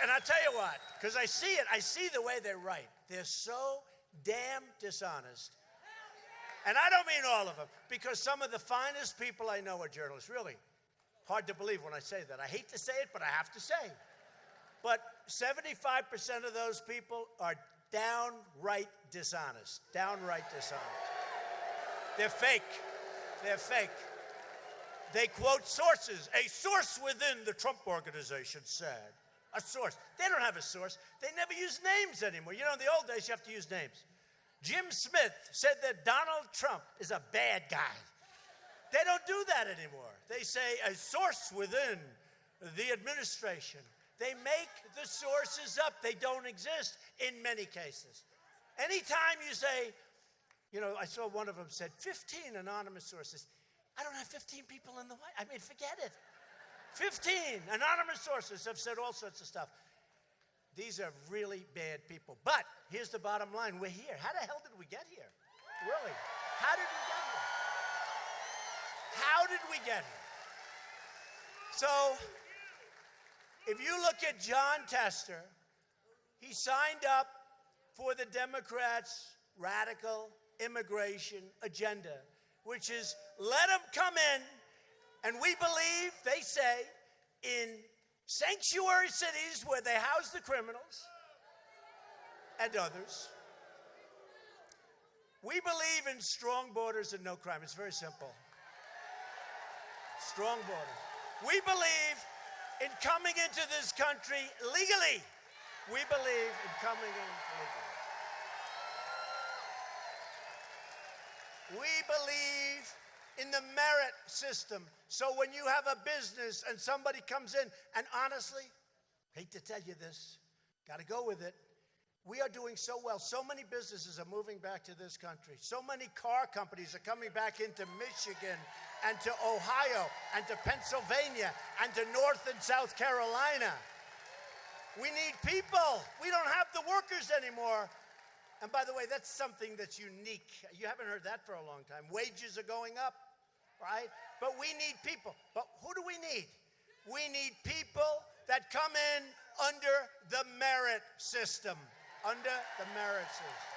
and I'll tell you what, because I see it, I see the way they write. They're so damn dishonest. And I don't mean all of them, because some of the finest people I know are journalists. Really, hard to believe when I say that. I hate to say it, but I have to say. But 75% of those people are downright dishonest. Downright dishonest. They're fake. They're fake. They quote sources. A source within the Trump organization said. A source. They don't have a source. They never use names anymore. You know, in the old days, you have to use names. Jim Smith said that Donald Trump is a bad guy. They don't do that anymore. They say a source within the administration. They make the sources up. They don't exist in many cases. Anytime you say, you know, I saw one of them said 15 anonymous sources. I don't have 15 people in the White House. I mean, forget it. 15 anonymous sources have said all sorts of stuff. These are really bad people. But here's the bottom line. We're here. How the hell did we get here? Really? How did we get here? How did we get here? So, if you look at John Tester, he signed up for the Democrats' radical immigration agenda, which is let them come in, and we believe, they say, in sanctuary cities where they house the criminals and others. We believe in strong borders and no crime. It's very simple. Strong borders. We believe in coming into this country legally. We believe in coming in legally. We believe in the merit system. So when you have a business and somebody comes in, and honestly, hate to tell you this, got to go with it. We are doing so well. So many businesses are moving back to this country. So many car companies are coming back into Michigan and to Ohio and to Pennsylvania and to North and South Carolina. We need people. We don't have the workers anymore. And by the way, that's something that's unique. You haven't heard that for a long time. Wages are going up, right? But we need people. But who do we need? We need people that come in under the merit system. Under the merit system.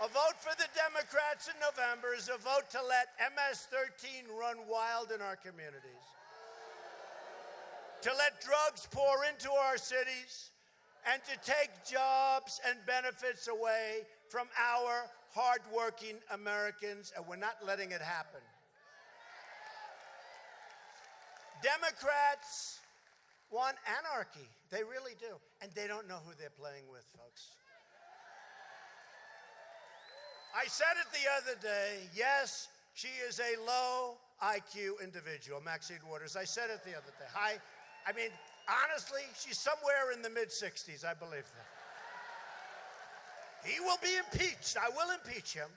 A vote for the Democrats in November is a vote to let MS-13 run wild in our communities. To let drugs pour into our cities. And to take jobs and benefits away from our hardworking Americans, and we're not letting it happen. Democrats want anarchy. They really do. And they don't know who they're playing with, folks. I said it the other day. Yes, she is a low IQ individual, Maxine Waters. I said it the other day. I mean, honestly, she's somewhere in the mid-60s, I believe that. He will be impeached. I will impeach him.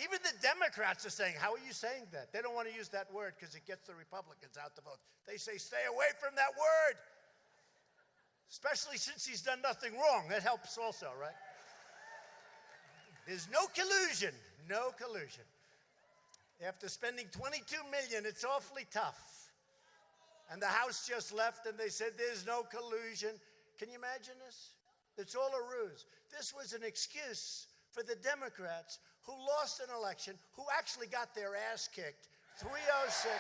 Even the Democrats are saying, how are you saying that? They don't want to use that word because it gets the Republicans out to vote. They say, stay away from that word. Especially since he's done nothing wrong. That helps also, right? There's no collusion. No collusion. After spending $22 million, it's awfully tough. And the House just left and they said there's no collusion. Can you imagine this? It's all a ruse. This was an excuse for the Democrats who lost an election, who actually got their ass kicked. 306.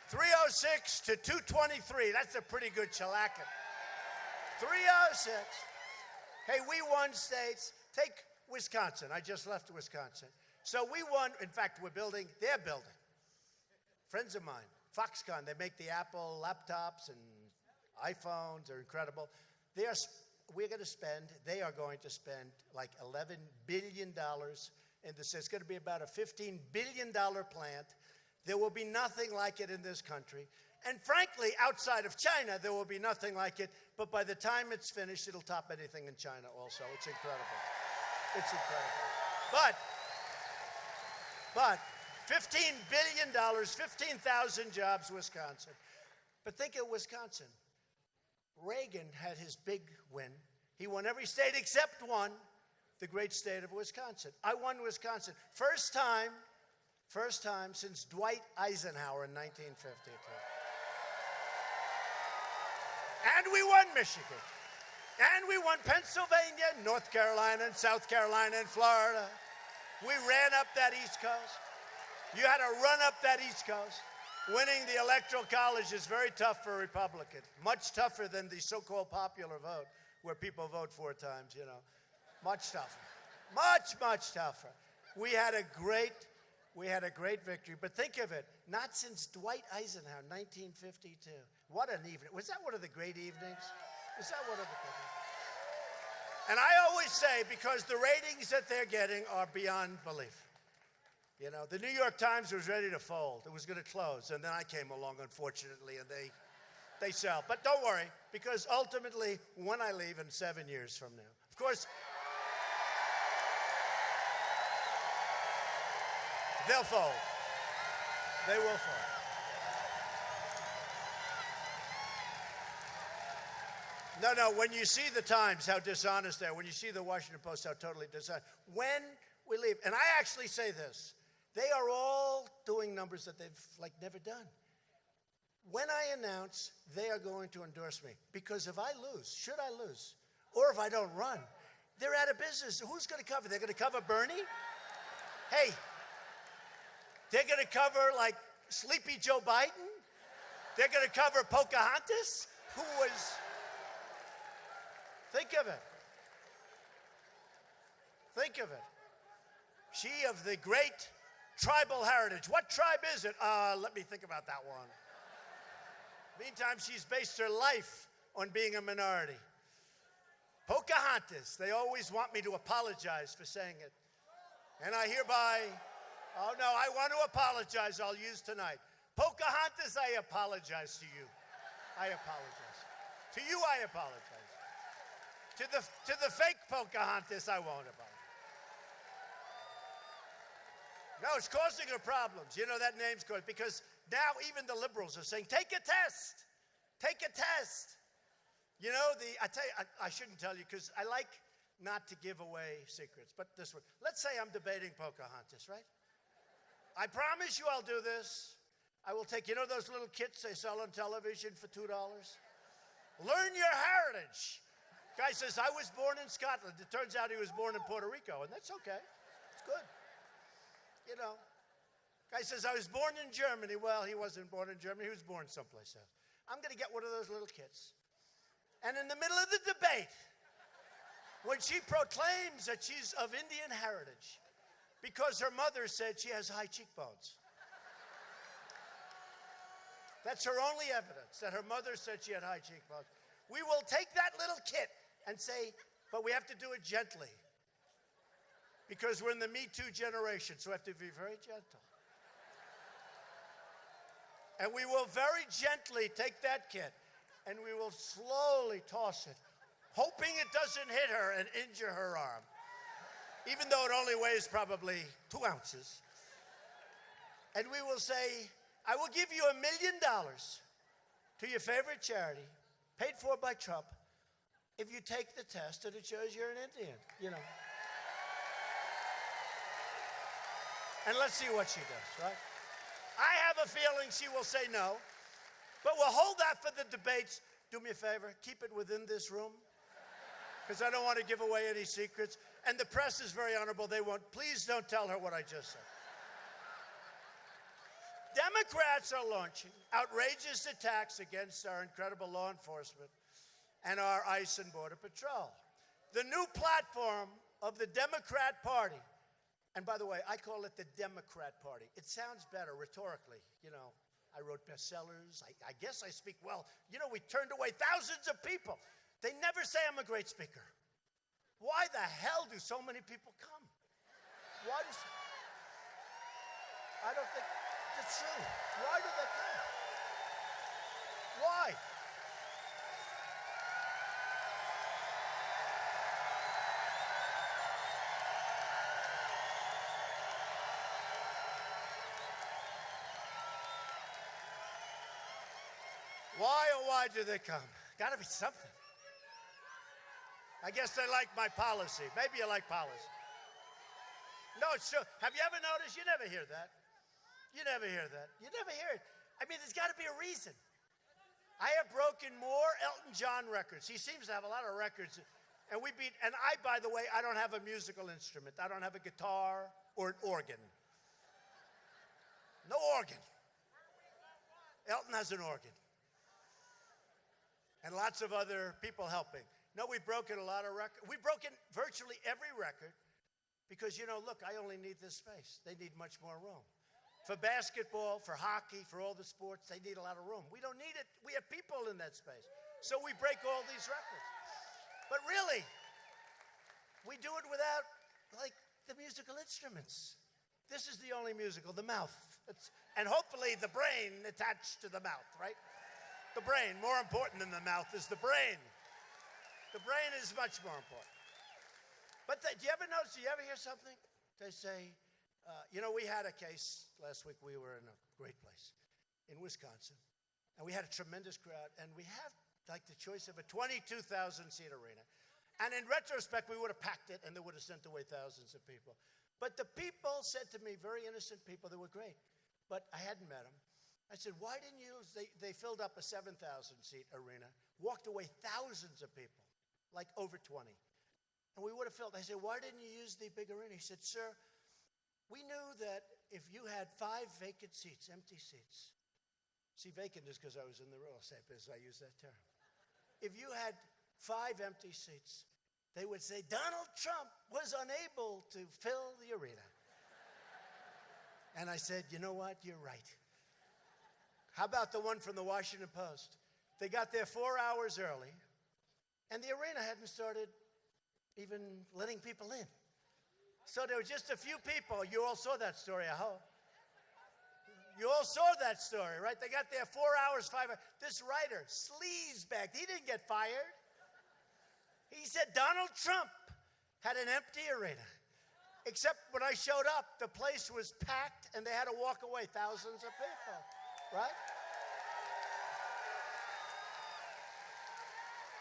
306 to 223. That's a pretty good shellacking. 306. Hey, we won states. Take Wisconsin. I just left Wisconsin. So we won. In fact, they're building. Friends of mine, Foxconn, they make the Apple laptops and iPhones. They're incredible. They are going to spend like $11 billion in this. It's going to be about a $15 billion plant. There will be nothing like it in this country. And frankly, outside of China, there will be nothing like it. But by the time it's finished, it'll top anything in China also. It's incredible. It's incredible. But $15 billion, 15,000 jobs, Wisconsin. But think of Wisconsin. Reagan had his big win. He won every state except one, the great state of Wisconsin. I won Wisconsin. First time since Dwight Eisenhower in 1952. And we won Michigan. And we won Pennsylvania, North Carolina, and South Carolina, and Florida. We ran up that East Coast. You had to run up that East Coast. Winning the Electoral College is very tough for a Republican. Much tougher than the so-called popular vote, where people vote 4 times, you know. Much tougher. Much, much tougher. We had a great victory. But think of it, not since Dwight Eisenhower, 1952. What an evening. Was that one of the great evenings? Was that one of the great evenings? And I always say, because the ratings that they're getting are beyond belief. You know, the New York Times was ready to fold. It was going to close. And then I came along, unfortunately, and they sell. But don't worry, because ultimately, when I leave in 7 years from now, of course, they'll fold. They will fold. No, when you see the Times, how dishonest they are, when you see the Washington Post, how totally dishonest, when we leave, and I actually say this, they are all doing numbers that they've, never done. When I announce they are going to endorse me, because if I lose, should I lose, or if I don't run, they're out of business. Who's going to cover? They're going to cover Bernie? Hey, they're going to cover, Sleepy Joe Biden? They're going to cover Pocahontas, who was... Think of it. Think of it. She of the great tribal heritage. What tribe is it? Let me think about that one. Meantime, she's based her life on being a minority. Pocahontas. They always want me to apologize for saying it. And I hereby, oh no, I want to apologize. I'll use tonight. Pocahontas, I apologize to you. I apologize. To you, I apologize. To the fake Pocahontas, I won't apologize. No, it's causing her problems. You know, that name's causing, because now even the liberals are saying, take a test. Take a test. You know, I tell you, I shouldn't tell you, because I like not to give away secrets, but this one. Let's say I'm debating Pocahontas, right? I promise you I'll do this. I will take, you know those little kits they sell on television for $2? Learn your heritage. Guy says, I was born in Scotland. It turns out he was born in Puerto Rico, and that's okay. It's good. You know. Guy says, I was born in Germany. Well, he wasn't born in Germany. He was born someplace else. I'm going to get one of those little kits. And in the middle of the debate, when she proclaims that she's of Indian heritage, because her mother said she has high cheekbones. That's her only evidence, that her mother said she had high cheekbones. We will take that little kit and say, but we have to do it gently. Because we're in the Me Too generation, so we have to be very gentle. And we will very gently take that kit, and we will slowly toss it, hoping it doesn't hit her and injure her arm. Even though it only weighs probably 2 ounces. And we will say, I will give you $1 million to your favorite charity, paid for by Trump, if you take the test and it shows you're an Indian, you know. And let's see what she does, right? I have a feeling she will say no, but we'll hold that for the debates. Do me a favor, keep it within this room, because I don't want to give away any secrets. And the press is very honorable. They won't. Please don't tell her what I just said. Democrats are launching outrageous attacks against our incredible law enforcement and our ICE and Border Patrol. The new platform of the Democrat Party, and by the way, I call it the Democrat Party. It sounds better rhetorically. You know, I wrote bestsellers. I guess I speak well. You know, we turned away thousands of people. They never say I'm a great speaker. Why the hell do so many people come? Why do I don't think it's true. Why do they come? Why? Why, oh, why do they come? Got to be something. I guess they like my policy. Maybe you like policy. No, it's true. Have you ever noticed? You never hear that. You never hear that. You never hear it. I mean, there's got to be a reason. I have broken more Elton John records. He seems to have a lot of records. And I, by the way, I don't have a musical instrument. I don't have a guitar or an organ. No organ. Elton has an organ. And lots of other people helping. No, we've broken a lot of records. We've broken virtually every record because, look, I only need this space. They need much more room. For basketball, for hockey, for all the sports, they need a lot of room. We don't need it. We have people in that space. So we break all these records. But really, we do it without, the musical instruments. This is the only musical, the mouth. And hopefully the brain attached to the mouth, right? The brain, more important than the mouth, is the brain. The brain is much more important. But do you ever notice, do you ever hear something? They say, we had a case last week. We were in a great place in Wisconsin, and we had a tremendous crowd, and we have the choice of a 22,000-seat arena. And in retrospect, we would have packed it, and they would have sent away thousands of people. But the people said to me, very innocent people, they were great, but I hadn't met them. I said, why didn't you? They filled up a 7,000-seat arena, walked away thousands of people, like over 20. And we would have filled. I said, why didn't you use the big arena? He said, sir, we knew that if you had 5 vacant seats, empty seats. See, vacant is because I was in the real estate business. I use that term. If you had 5 empty seats, they would say, Donald Trump was unable to fill the arena. And I said, you know what? You're right. How about the one from the Washington Post? They got there 4 hours early, and the arena hadn't started even letting people in. So there were just a few people. You all saw that story, I hope. You all saw that story, right? They got there 4 hours, 5 hours. This writer, sleazebag, he didn't get fired. He said Donald Trump had an empty arena. Except when I showed up, the place was packed, and they had to walk away, thousands of people, right?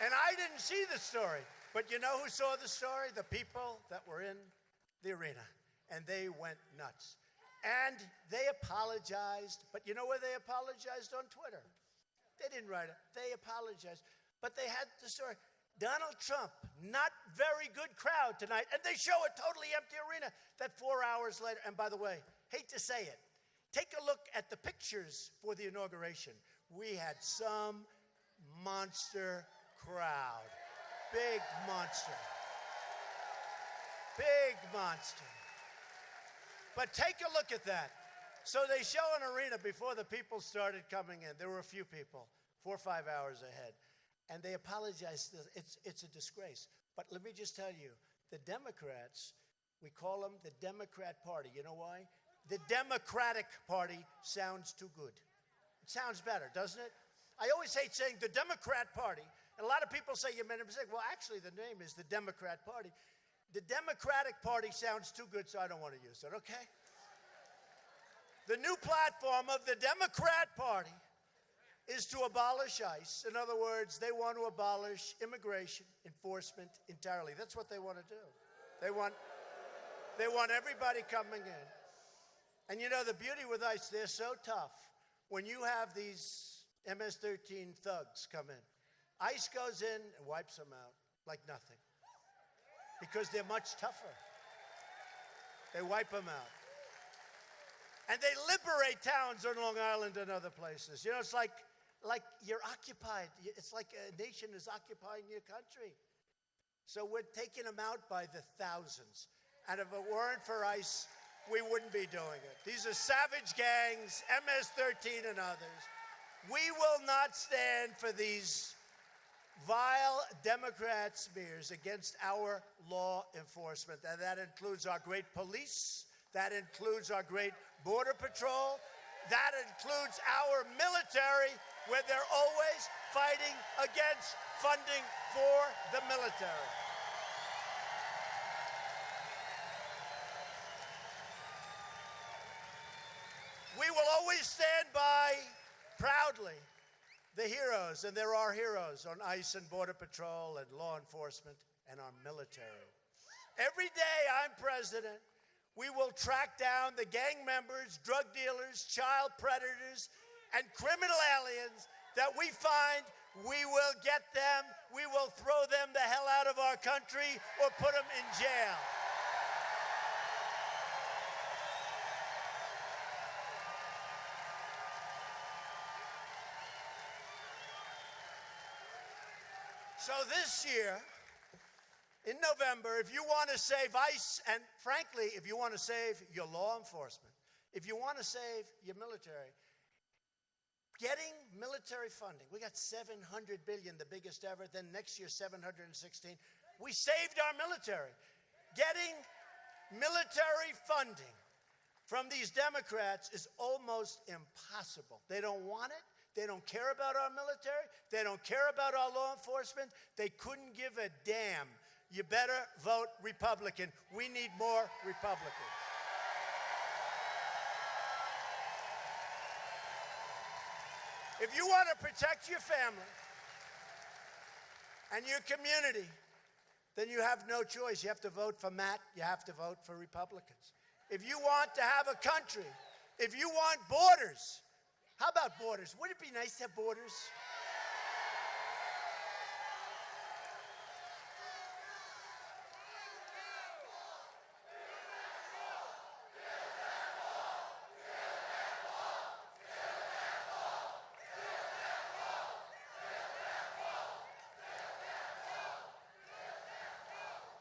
And I didn't see the story. But you know who saw the story? The people that were in the arena. And they went nuts. And they apologized. But you know where they apologized? On Twitter. They didn't write it. They apologized. But they had the story. Donald Trump, not very good crowd tonight. And they show a totally empty arena. That 4 hours later, and by the way, hate to say it, take a look at the pictures for the inauguration. We had some monster crowd. Big monster. Big monster. But take a look at that. So they show an arena before the people started coming in. There were a few people, 4 or 5 hours ahead. And they apologized. It's a disgrace. But let me just tell you, the Democrats, we call them the Democrat Party. You know why? The Democratic Party sounds too good. It sounds better, doesn't it? I always hate saying the Democrat Party. And a lot of people say you made a mistake. Well, actually, the name is the Democrat Party. The Democratic Party sounds too good, so I don't want to use it, okay? The new platform of the Democrat Party is to abolish ICE. In other words, they want to abolish immigration enforcement entirely. That's what they want to do. They want everybody coming in. And you know, the beauty with ICE, they're so tough. When you have these MS-13 thugs come in, ICE goes in and wipes them out like nothing because they're much tougher. They wipe them out. And they liberate towns on Long Island and other places. You know, it's like you're occupied. It's like a nation is occupying your country. So we're taking them out by the thousands. And if it weren't for ICE, we wouldn't be doing it. These are savage gangs, MS-13 and others. We will not stand for these vile Democrat smears against our law enforcement. And that includes our great police. That includes our great Border Patrol. That includes our military, where they're always fighting against funding for the military. We will always stand by proudly the heroes, and there are heroes on ICE and Border Patrol and law enforcement and our military. Every day I'm president, we will track down the gang members, drug dealers, child predators, and criminal aliens that we find. We will get them, we will throw them the hell out of our country or put them in jail. So this year, in November, if you want to save ICE, and frankly, if you want to save your law enforcement, if you want to save your military, getting military funding, we got $700 billion, the biggest ever, then next year $716. We saved our military. Getting military funding from these Democrats is almost impossible. They don't want it. They don't care about our military. They don't care about our law enforcement. They couldn't give a damn. You better vote Republican. We need more Republicans. If you want to protect your family and your community, then you have no choice. You have to vote for Matt. You have to vote for Republicans. If you want to have a country, if you want borders, how about borders? Wouldn't it be nice to have borders?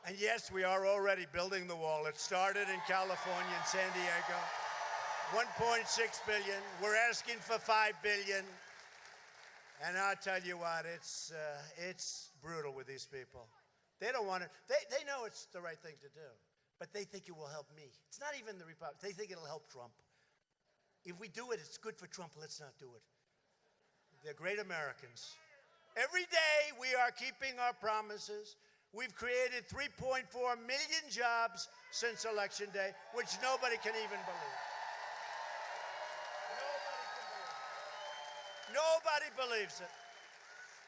And yes, we are already building the wall. It started in California and San Diego. 1.6 billion. We're asking for $5 billion. And I'll tell you what, it's brutal with these people. They don't want it. They know it's the right thing to do, but they think it will help me. It's not even the Republicans. They think it'll help Trump. If we do it, it's good for Trump. Let's not do it. They're great Americans. Every day we are keeping our promises. We've created 3.4 million jobs since Election Day, which nobody can even believe. Nobody believes it.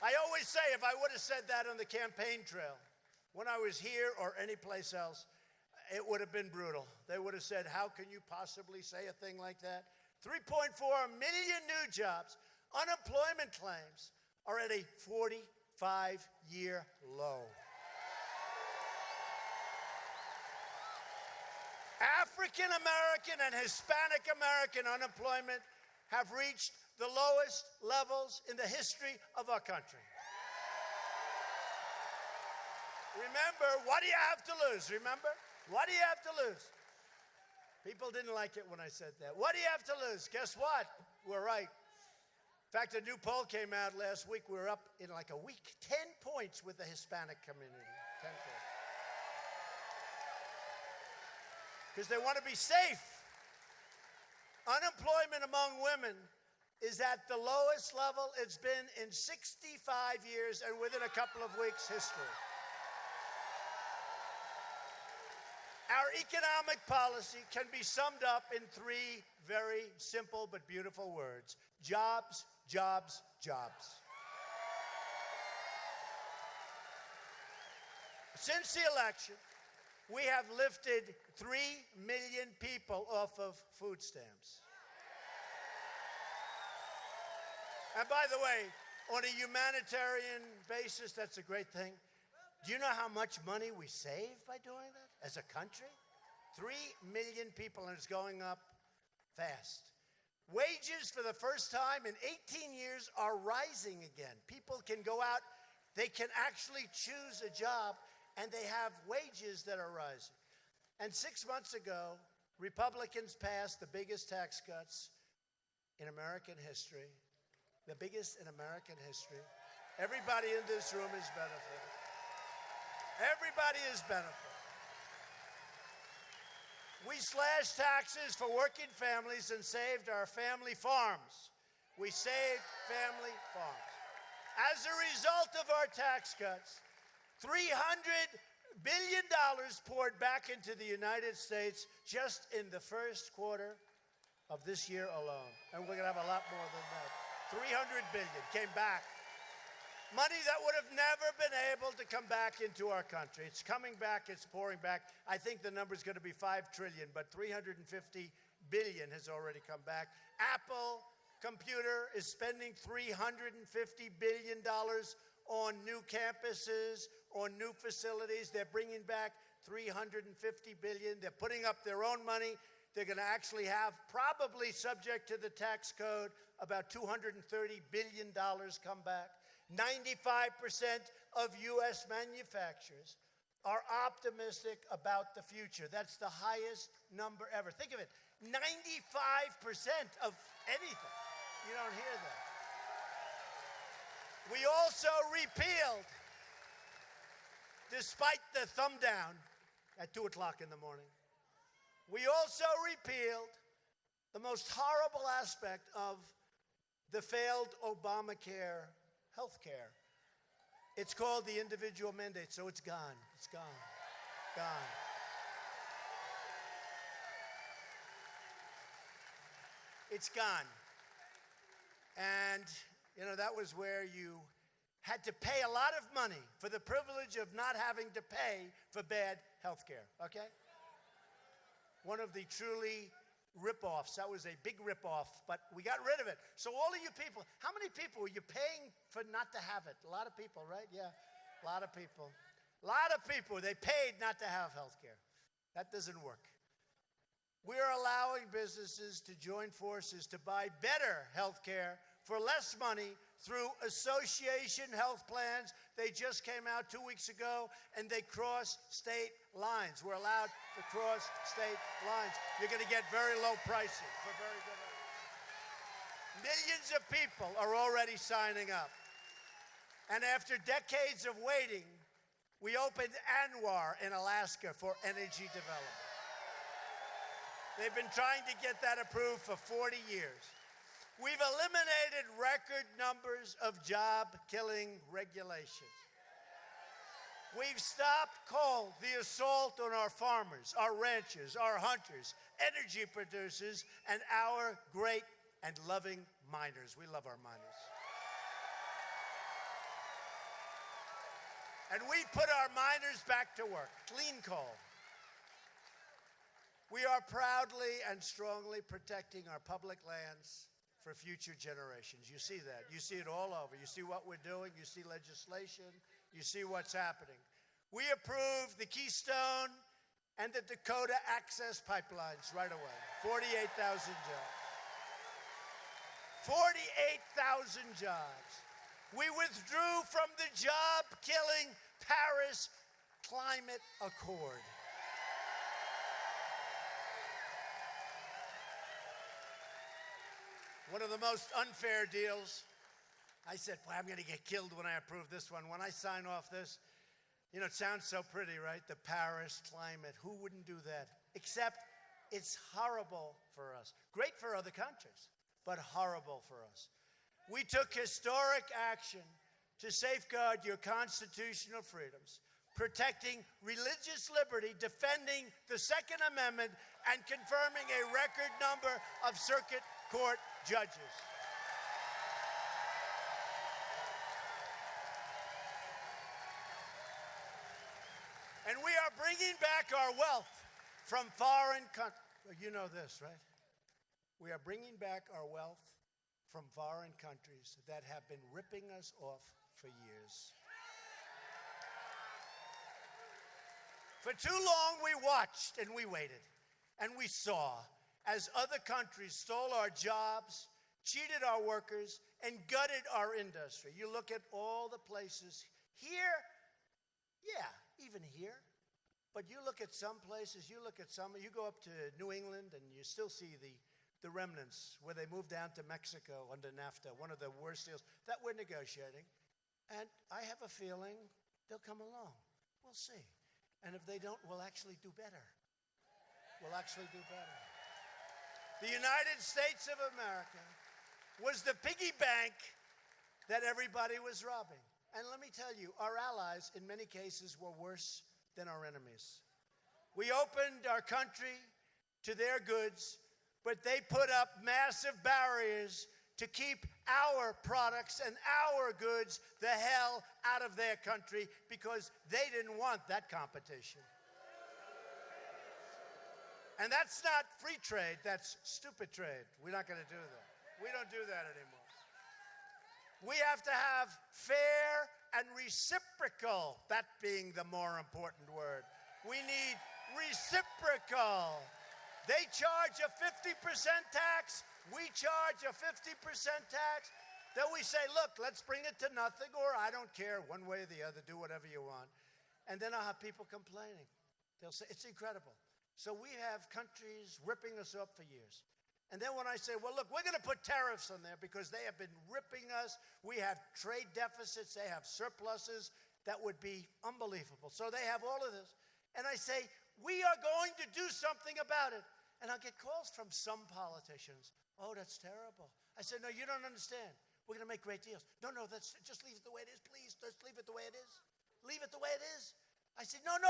I always say, if I would have said that on the campaign trail, when I was here or anyplace else, it would have been brutal. They would have said, how can you possibly say a thing like that? 3.4 million new jobs. Unemployment claims are at a 45-year low. African American and Hispanic American unemployment have reached the lowest levels in the history of our country. Remember, what do you have to lose? Remember? What do you have to lose? People didn't like it when I said that. What do you have to lose? Guess what? We're right. In fact, a new poll came out last week. We were up in like a week, 10 points with the Hispanic community. 10 points. Because they want to be safe. Unemployment among women is at the lowest level it's been in 65 years, and within a couple of weeks, history. Our economic policy can be summed up in 3 very simple but beautiful words: jobs, jobs, jobs. Since the election, we have lifted 3 million people off of food stamps. And by the way, on a humanitarian basis, that's a great thing. Do you know how much money we save by doing that as a country? 3 million people, and it's going up fast. Wages for the first time in 18 years are rising again. People can go out, they can actually choose a job, and they have wages that are rising. And 6 months ago, Republicans passed the biggest tax cuts in American history. The biggest in American history. Everybody in this room is benefiting. Everybody is benefiting. We slashed taxes for working families and saved our family farms. We saved family farms. As a result of our tax cuts, $300 billion poured back into the United States just in the first quarter of this year alone. And we're going to have a lot more than that. 300 billion came back. Money that would have never been able to come back into our country. It's coming back, it's pouring back. I think the number is going to be 5 trillion, but 350 billion has already come back. Apple Computer is spending $350 billion on new campuses, on new facilities. They're bringing back $350 billion. They're putting up their own money. They're going to actually have, probably subject to the tax code, about $230 billion come back. 95% of U.S. manufacturers are optimistic about the future. That's the highest number ever. Think of it, 95% of anything. You don't hear that. We also repealed, despite the thumb down at 2 o'clock in the morning, we also repealed the most horrible aspect of the failed Obamacare health care. It's called the individual mandate, so it's gone. It's gone. Gone. It's gone. And, you know, that was where you had to pay a lot of money for the privilege of not having to pay for bad health care, okay? One of the truly rip-offs. That was a big rip-off, but we got rid of it. So all of you people, how many people were you paying for not to have it? A lot of people, right? Yeah, a lot of people. A lot of people, they paid not to have health care. That doesn't work. We're allowing businesses to join forces to buy better health care for less money through association health plans. They just came out 2 weeks ago, and they cross state lines. We're allowed to cross state lines. You're going to get very low pricing for very good health. Millions of people are already signing up. And after decades of waiting, we opened Anwar in Alaska for energy development. They've been trying to get that approved for 40 years. We've eliminated record numbers of job-killing regulations. We've stopped coal, the assault on our farmers, our ranchers, our hunters, energy producers, and our great and loving miners. We love our miners. And we put our miners back to work. Clean coal. We are proudly and strongly protecting our public lands for future generations. You see that. You see it all over. You see what we're doing. You see legislation. You see what's happening. We approved the Keystone and the Dakota Access Pipelines right away. 48,000 jobs. 48,000 jobs. We withdrew from the job-killing Paris Climate Accord. One of the most unfair deals. I said, boy, I'm going to get killed when I approve this one. When I sign off this, you know, it sounds so pretty, right? The Paris climate. Who wouldn't do that? Except it's horrible for us. Great for other countries, but horrible for us. We took historic action to safeguard your constitutional freedoms, protecting religious liberty, defending the Second Amendment, and confirming a record number of circuit court judges. And we are bringing back our wealth from foreign countries. You know this, right? We are bringing back our wealth from foreign countries that have been ripping us off for years. For too long, we watched and we waited and we saw as other countries stole our jobs, cheated our workers, and gutted our industry. You look at all the places here, yeah, even here. But you look at some places, you go up to New England and you still see the remnants where they moved down to Mexico under NAFTA, one of the worst deals that we're negotiating. And I have a feeling they'll come along. We'll see. And if they don't, we'll actually do better. We'll actually do better. The United States of America was the piggy bank that everybody was robbing. And let me tell you, our allies in many cases were worse than our enemies. We opened our country to their goods, but they put up massive barriers to keep our products and our goods the hell out of their country because they didn't want that competition. And that's not free trade, that's stupid trade. We're not going to do that. We don't do that anymore. We have to have fair and reciprocal, that being the more important word. We need reciprocal. They charge a 50% tax, we charge a 50% tax. Then we say, look, let's bring it to nothing, or I don't care, one way or the other, do whatever you want. And then I'll have people complaining. They'll say, it's incredible. So we have countries ripping us up for years. And then when I say, well, look, we're going to put tariffs on there because they have been ripping us. We have trade deficits. They have surpluses that would be unbelievable. So they have all of this. And I say, we are going to do something about it. And I'll get calls from some politicians. Oh, that's terrible. I said, no, you don't understand. We're going to make great deals. No, just leave it the way it is, please. Just leave it the way it is. Leave it the way it is. I said, no.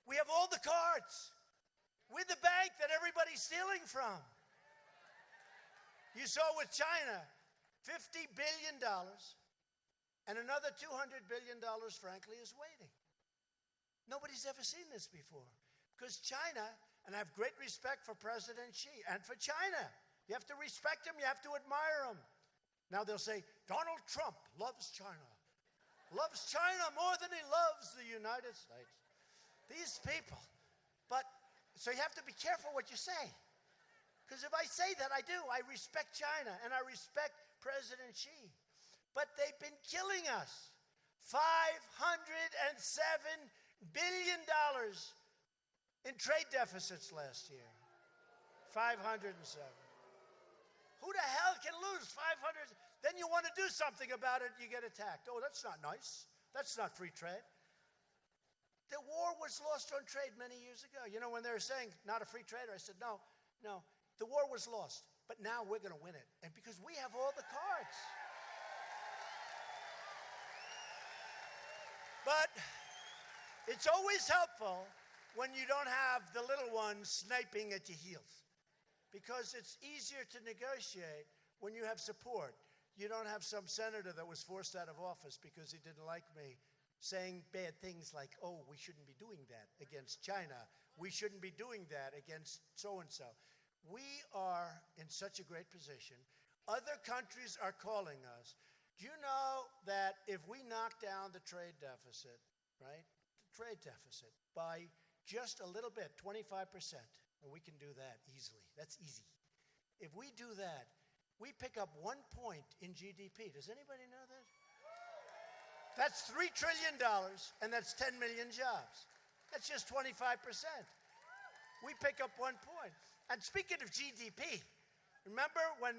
We have all the cards. We're the bank that everybody's stealing from. You saw with China, $50 billion, and another $200 billion, frankly, is waiting. Nobody's ever seen this before. Because China, and I have great respect for President Xi and for China. You have to respect him, you have to admire him. Now they'll say, Donald Trump loves China. Loves China more than he loves the United States. These people. But, so you have to be careful what you say. Because if I say that, I do. I respect China and I respect President Xi. But they've been killing us. $507 billion in trade deficits last year. 507. Who the hell can lose 500? Then you want to do something about it, you get attacked. Oh, that's not nice. That's not free trade. The war was lost on trade many years ago. You know, when they were saying, not a free trader, I said, no. The war was lost, but now we're going to win it. And because we have all the cards. But it's always helpful when you don't have the little ones sniping at your heels. Because it's easier to negotiate when you have support. You don't have some senator that was forced out of office because he didn't like me saying bad things like, oh, we shouldn't be doing that against China. We shouldn't be doing that against so-and-so. We are in such a great position. Other countries are calling us. Do you know that if we knock down the trade deficit, right, the trade deficit, by just a little bit, 25%, and we can do that easily. That's easy. If we do that, we pick up 1 point in GDP. Does anybody know that? That's $3 trillion, and that's 10 million jobs. That's just 25%. We pick up 1 point. And speaking of GDP, remember when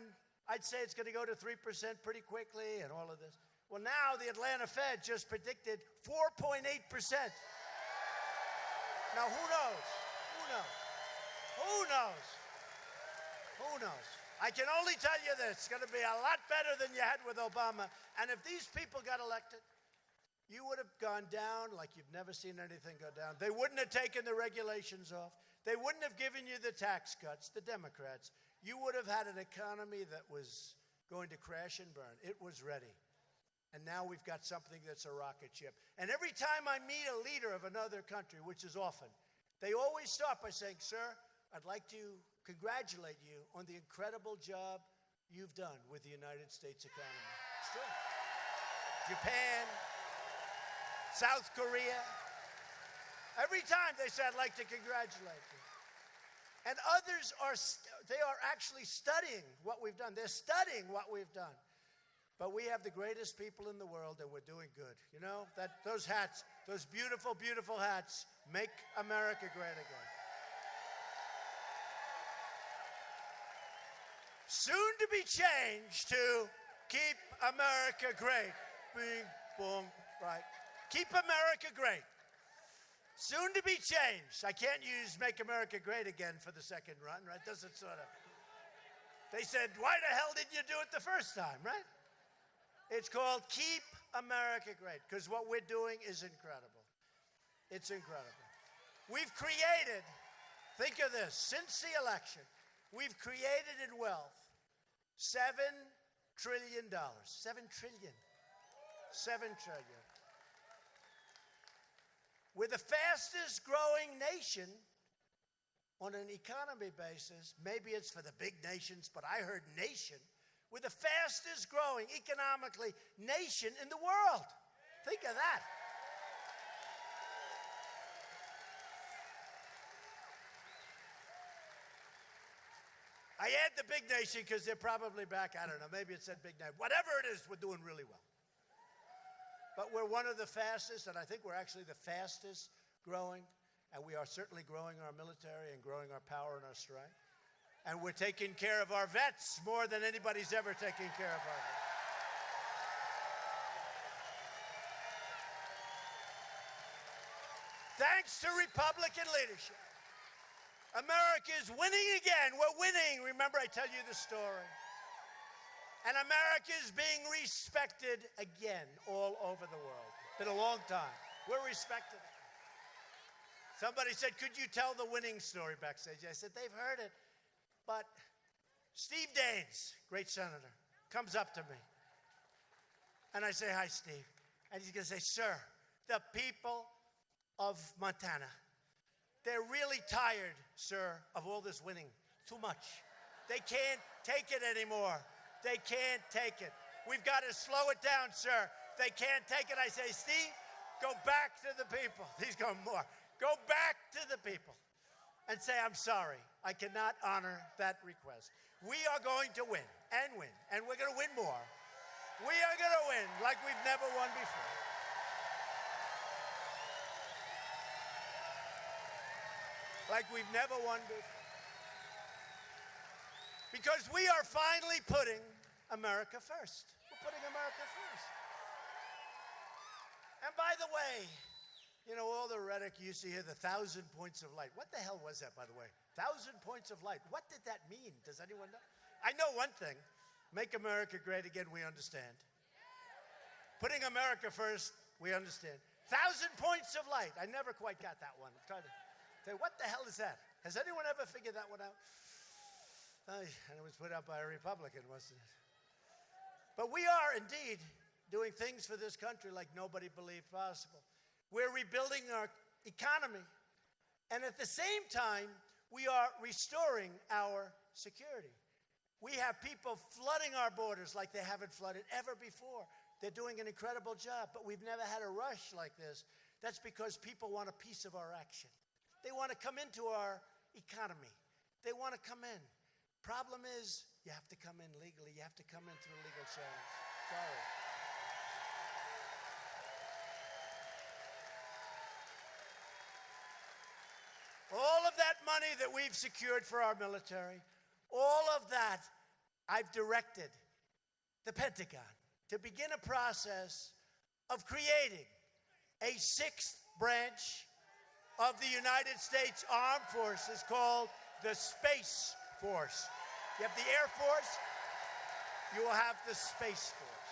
I'd say it's going to go to 3% pretty quickly and all of this? Well, now the Atlanta Fed just predicted 4.8%. Now, who knows? Who knows? I can only tell you this. It's going to be a lot better than you had with Obama. And if these people got elected, you would have gone down like you've never seen anything go down. They wouldn't have taken the regulations off. They wouldn't have given you the tax cuts, the Democrats. You would have had an economy that was going to crash and burn. It was ready. And now we've got something that's a rocket ship. And every time I meet a leader of another country, which is often, they always start by saying, sir, I'd like to congratulate you on the incredible job you've done with the United States economy. It's true. Japan, South Korea. Every time they say, I'd like to congratulate you. And others they are actually studying what we've done. They're studying what we've done. But we have the greatest people in the world, and we're doing good. You know, those hats, those beautiful, beautiful hats, make America great again. Soon to be changed to keep America great. Bing, boom, right. Keep America great. Soon to be changed. I can't use Make America Great Again for the second run, right? Doesn't sort of. They said, why the hell didn't you do it the first time, right? It's called Keep America Great, because what we're doing is incredible. It's incredible. We've created, think of this, since the election, we've created in wealth $7 trillion. $7 trillion. $7 trillion. We're the fastest growing nation on an economy basis. Maybe it's for the big nations, but I heard nation. We're the fastest growing economically nation in the world. Think of that. I add the big nation because they're probably back. I don't know. Maybe it said big nation. Whatever it is, we're doing really well. But we're one of the fastest, and I think we're actually the fastest growing, and we are certainly growing our military and growing our power and our strength. And we're taking care of our vets more than anybody's ever taken care of our vets. Thanks to Republican leadership, America is winning again. We're winning. Remember, I tell you the story. And America is being respected again all over the world. Been a long time. We're respected. Somebody said, could you tell the winning story backstage? I said, they've heard it. But Steve Daines, great senator, comes up to me. And I say, hi, Steve. And he's going to say, sir, the people of Montana, they're really tired, sir, of all this winning. Too much. They can't take it anymore. They can't take it. We've got to slow it down, sir. They can't take it. I say, Steve, go back to the people. He's going more. Go back to the people and say, I'm sorry. I cannot honor that request. We are going to win, and we're going to win more. We are going to win like we've never won before. Like we've never won before. Because we are finally putting America first. We're putting America first. And by the way, you know, all the rhetoric you used to hear, the 1,000 points of light. What the hell was that, by the way? 1,000 points of light. What did that mean? Does anyone know? I know one thing. Make America great again, we understand. Putting America first, we understand. 1,000 points of light. I never quite got that one. I'm trying to say, what the hell is that? Has anyone ever figured that one out? And it was put out by a Republican, wasn't it? But we are indeed doing things for this country like nobody believed possible. We're rebuilding our economy. And at the same time, we are restoring our security. We have people flooding our borders like they haven't flooded ever before. They're doing an incredible job, but we've never had a rush like this. That's because people want a piece of our action. They want to come into our economy. They want to come in. Problem is, you have to come in legally. You have to come in through legal channels. Sorry. All of that money that we've secured for our military, all of that, I've directed the Pentagon to begin a process of creating a sixth branch of the United States Armed Forces called the Space Force. You have the Air Force, you will have the Space Force.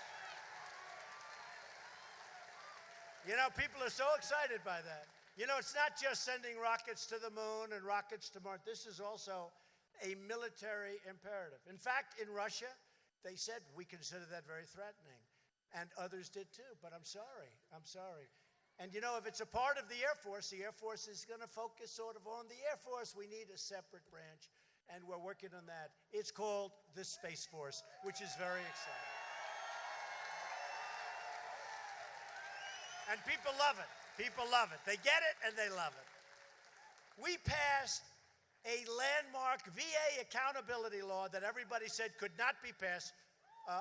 You know, people are so excited by that. You know, it's not just sending rockets to the moon and rockets to Mars. This is also a military imperative. In fact, in Russia, they said we consider that very threatening. And others did too, but I'm sorry. And you know, if it's a part of the Air Force is going to focus sort of on the Air Force. We need a separate branch, and we're working on that. It's called the Space Force, which is very exciting. And people love it. People love it. They get it and they love it. We passed a landmark VA accountability law that everybody said could not be passed.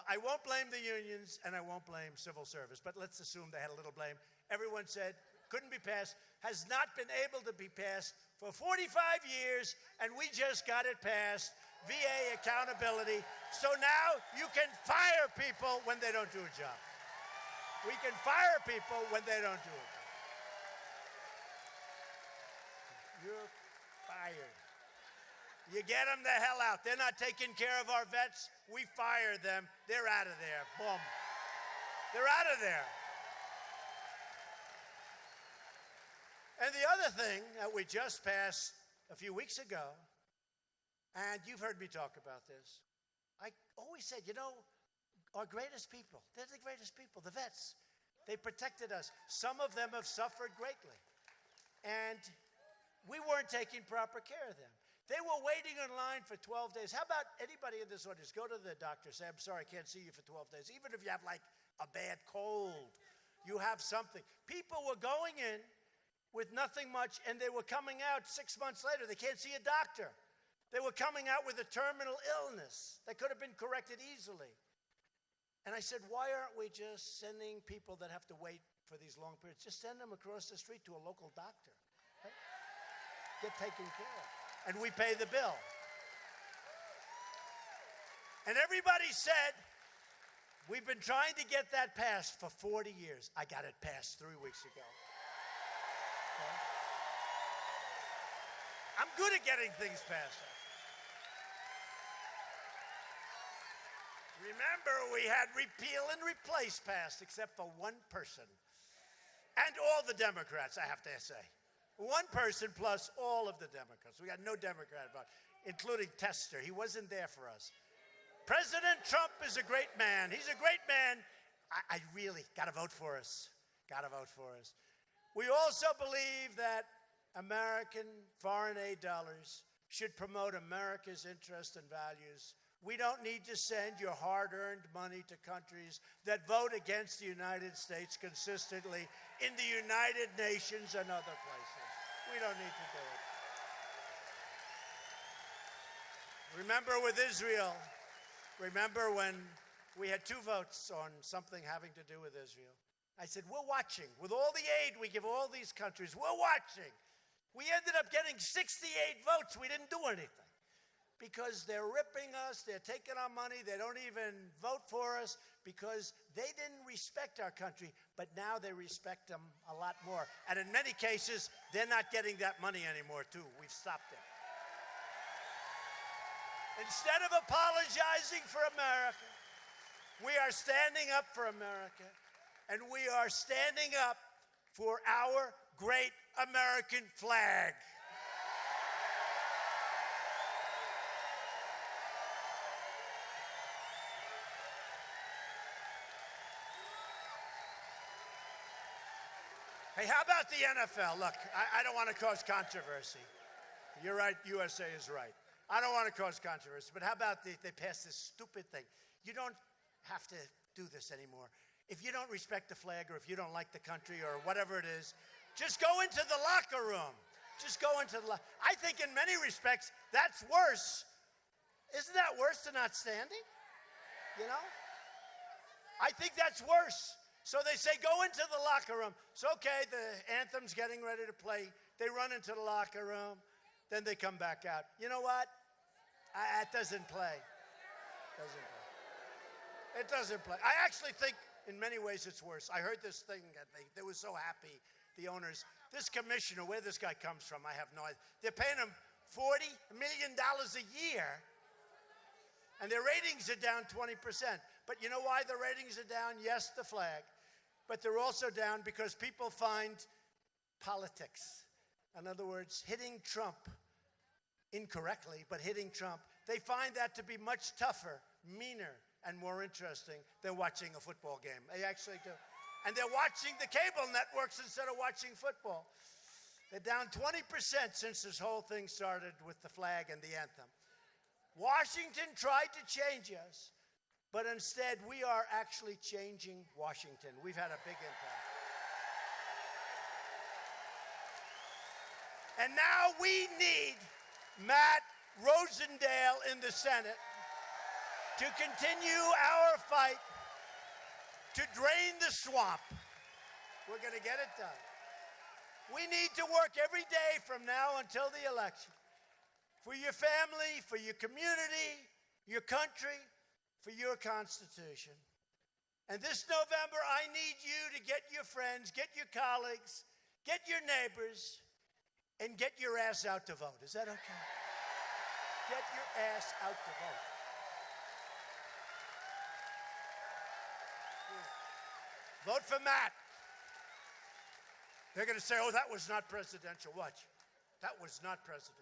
I won't blame the unions and I won't blame civil service, but let's assume they had a little blame. Everyone said couldn't be passed, has not been able to be passed for 45 years, and we just got it passed, VA accountability. So now you can fire people when they don't do a job. We can fire people when they don't do it. You're fired. You get them the hell out. They're not taking care of our vets. We fire them. They're out of there. Boom. They're out of there. And the other thing that we just passed a few weeks ago, and you've heard me talk about this, I always said, you know, our greatest people, they're the greatest people, the vets. They protected us. Some of them have suffered greatly. And we weren't taking proper care of them. They were waiting in line for 12 days. How about anybody in this audience? Go to the doctor, say, I'm sorry, I can't see you for 12 days. Even if you have like a bad cold, you have something. People were going in with nothing much, and they were coming out 6 months later. They can't see a doctor. They were coming out with a terminal illness that could have been corrected easily. And I said, why aren't we just sending people that have to wait for these long periods? Just send them across the street to a local doctor. Right? Get taken care of. And we pay the bill. And everybody said, we've been trying to get that passed for 40 years. I got it passed 3 weeks ago. Okay? I'm good at getting things passed. Remember, we had repeal and replace passed, except for one person. And all the Democrats, I have to say. One person plus all of the Democrats. We got no Democrat about, including Tester. He wasn't there for us. President Trump is a great man. He's a great man. I really got to vote for us. Got to vote for us. We also believe that American foreign aid dollars should promote America's interests and values. We don't need to send your hard-earned money to countries that vote against the United States consistently in the United Nations and other places. We don't need to do it. Remember with Israel, remember when we had 2 votes on something having to do with Israel? I said, we're watching. With all the aid we give all these countries, we're watching. We ended up getting 68 votes. We didn't do anything. Because they're ripping us, they're taking our money, they don't even vote for us because they didn't respect our country, but now they respect them a lot more. And in many cases, they're not getting that money anymore, too. We've stopped it. Instead of apologizing for America, we are standing up for America, and we are standing up for our great American flag. Hey, how about the NFL? Look, I don't want to cause controversy. You're right, USA is right. I don't want to cause controversy, but how about they passed this stupid thing? You don't have to do this anymore. If you don't respect the flag or if you don't like the country or whatever it is, just go into the locker room. Just go into the I think in many respects, that's worse. Isn't that worse than not standing? You know? I think that's worse. So they say, go into the locker room. It's okay, the anthem's getting ready to play. They run into the locker room. Then they come back out. You know what? It doesn't play. It doesn't play. I actually think in many ways it's worse. I heard this thing that they were so happy, the owners. This commissioner, where this guy comes from, I have no idea. They're paying him $40 million a year. And their ratings are down 20%. But you know why the ratings are down? Yes, the flag. But they're also down because people find politics. In other words, hitting Trump incorrectly, but hitting Trump, they find that to be much tougher, meaner, and more interesting than watching a football game. They actually do. And they're watching the cable networks instead of watching football. They're down 20% since this whole thing started with the flag and the anthem. Washington tried to change us. But instead, we are actually changing Washington. We've had a big impact. And now we need Matt Rosendale in the Senate to continue our fight to drain the swamp. We're going to get it done. We need to work every day from now until the election for your family, for your community, your country, for your Constitution. And this November, I need you to get your friends, get your colleagues, get your neighbors, and get your ass out to vote. Is that okay? Get your ass out to vote. Vote for Matt. They're going to say, oh, that was not presidential. Watch. That was not presidential.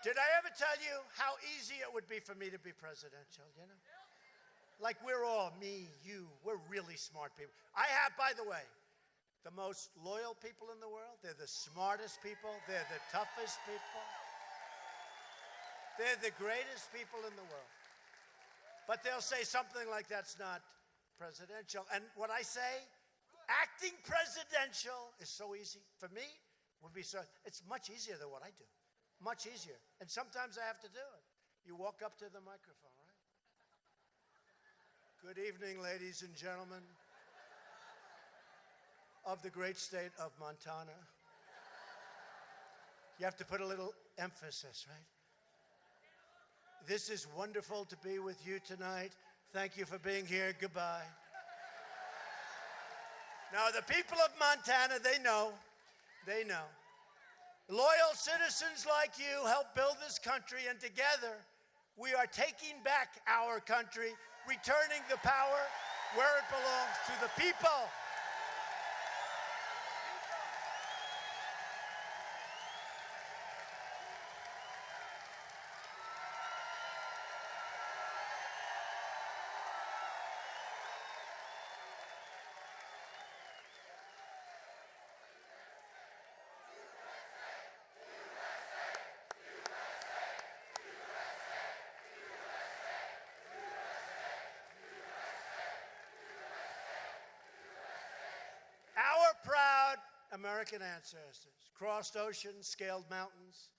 Did I ever tell you how easy it would be for me to be presidential, you know? Like we're all, me, you, we're really smart people. I have, by the way, the most loyal people in the world. They're the smartest people. They're the toughest people. They're the greatest people in the world. But they'll say something like that's not presidential. And what I say, acting presidential is so easy. For me, it's much easier than what I do. Much easier. And sometimes I have to do it. You walk up to the microphone, right? Good evening, ladies and gentlemen of the great state of Montana. You have to put a little emphasis, right? This is wonderful to be with you tonight. Thank you for being here. Goodbye. Now, the people of Montana, they know. Loyal citizens like you help build this country, and together we are taking back our country, returning the power where it belongs, to the people. Our proud American ancestors crossed oceans, scaled mountains,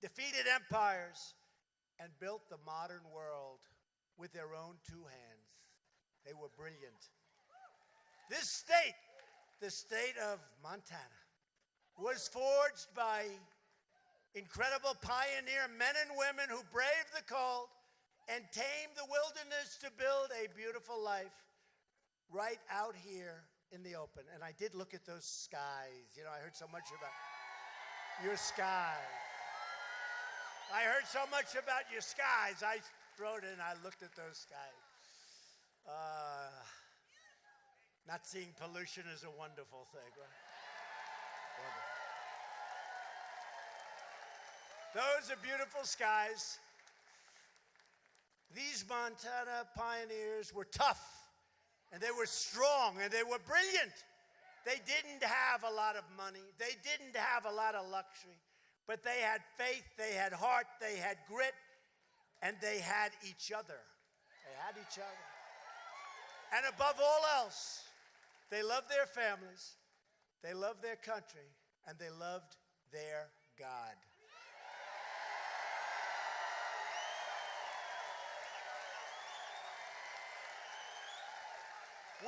defeated empires, and built the modern world with their own two hands. They were brilliant. This state, the state of Montana, was forged by incredible pioneer men and women who braved the cold and tamed the wilderness to build a beautiful life right out here in the open. And I did look at those skies. You know, I heard so much about your skies. I heard so much about your skies. I wrote in, I looked at those skies. Not seeing pollution is a wonderful thing, right? Wonderful. Those are beautiful skies. These Montana pioneers were tough, and they were strong, and they were brilliant. They didn't have a lot of money. They didn't have a lot of luxury, but they had faith, they had heart, they had grit, and they had each other. They had each other. And above all else, they loved their families, they loved their country, and they loved their God.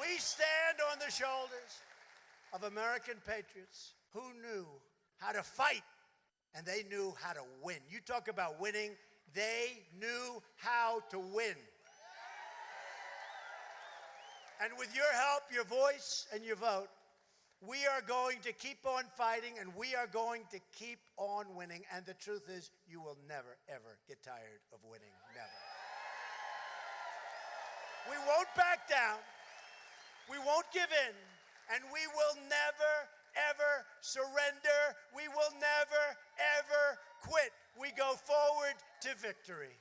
We stand on the shoulders of American patriots who knew how to fight, and they knew how to win. You talk about winning, they knew how to win. And with your help, your voice, and your vote, we are going to keep on fighting, and we are going to keep on winning. And the truth is, you will never, ever get tired of winning. Never. We won't back down. We won't give in, and we will never, ever surrender. We will never, ever quit. We go forward to victory.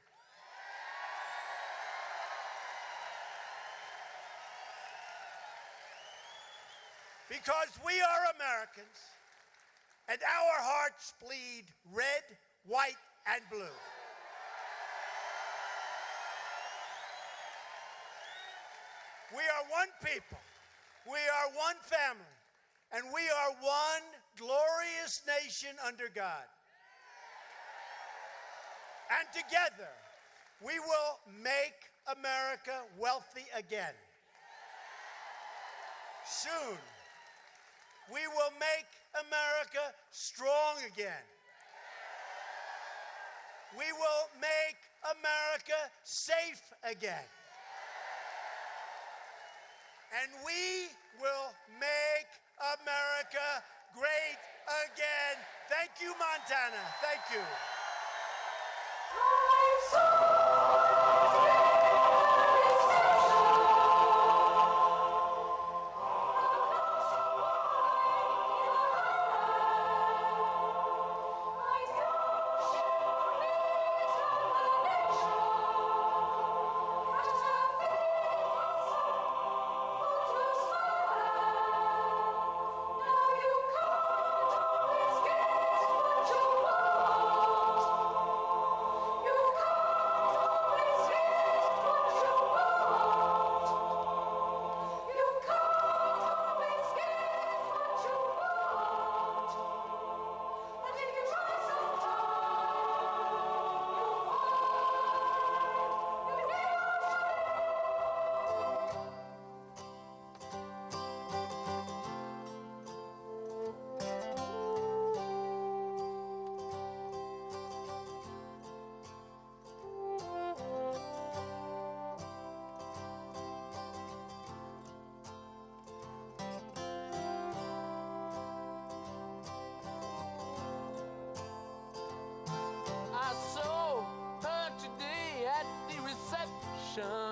Because we are Americans, and our hearts bleed red, white, and blue. We are one people, we are one family, and we are one glorious nation under God. And together, we will make America wealthy again. Soon, we will make America strong again. We will make America safe again. And we will make America great again. Thank you, Montana. Thank you. nation.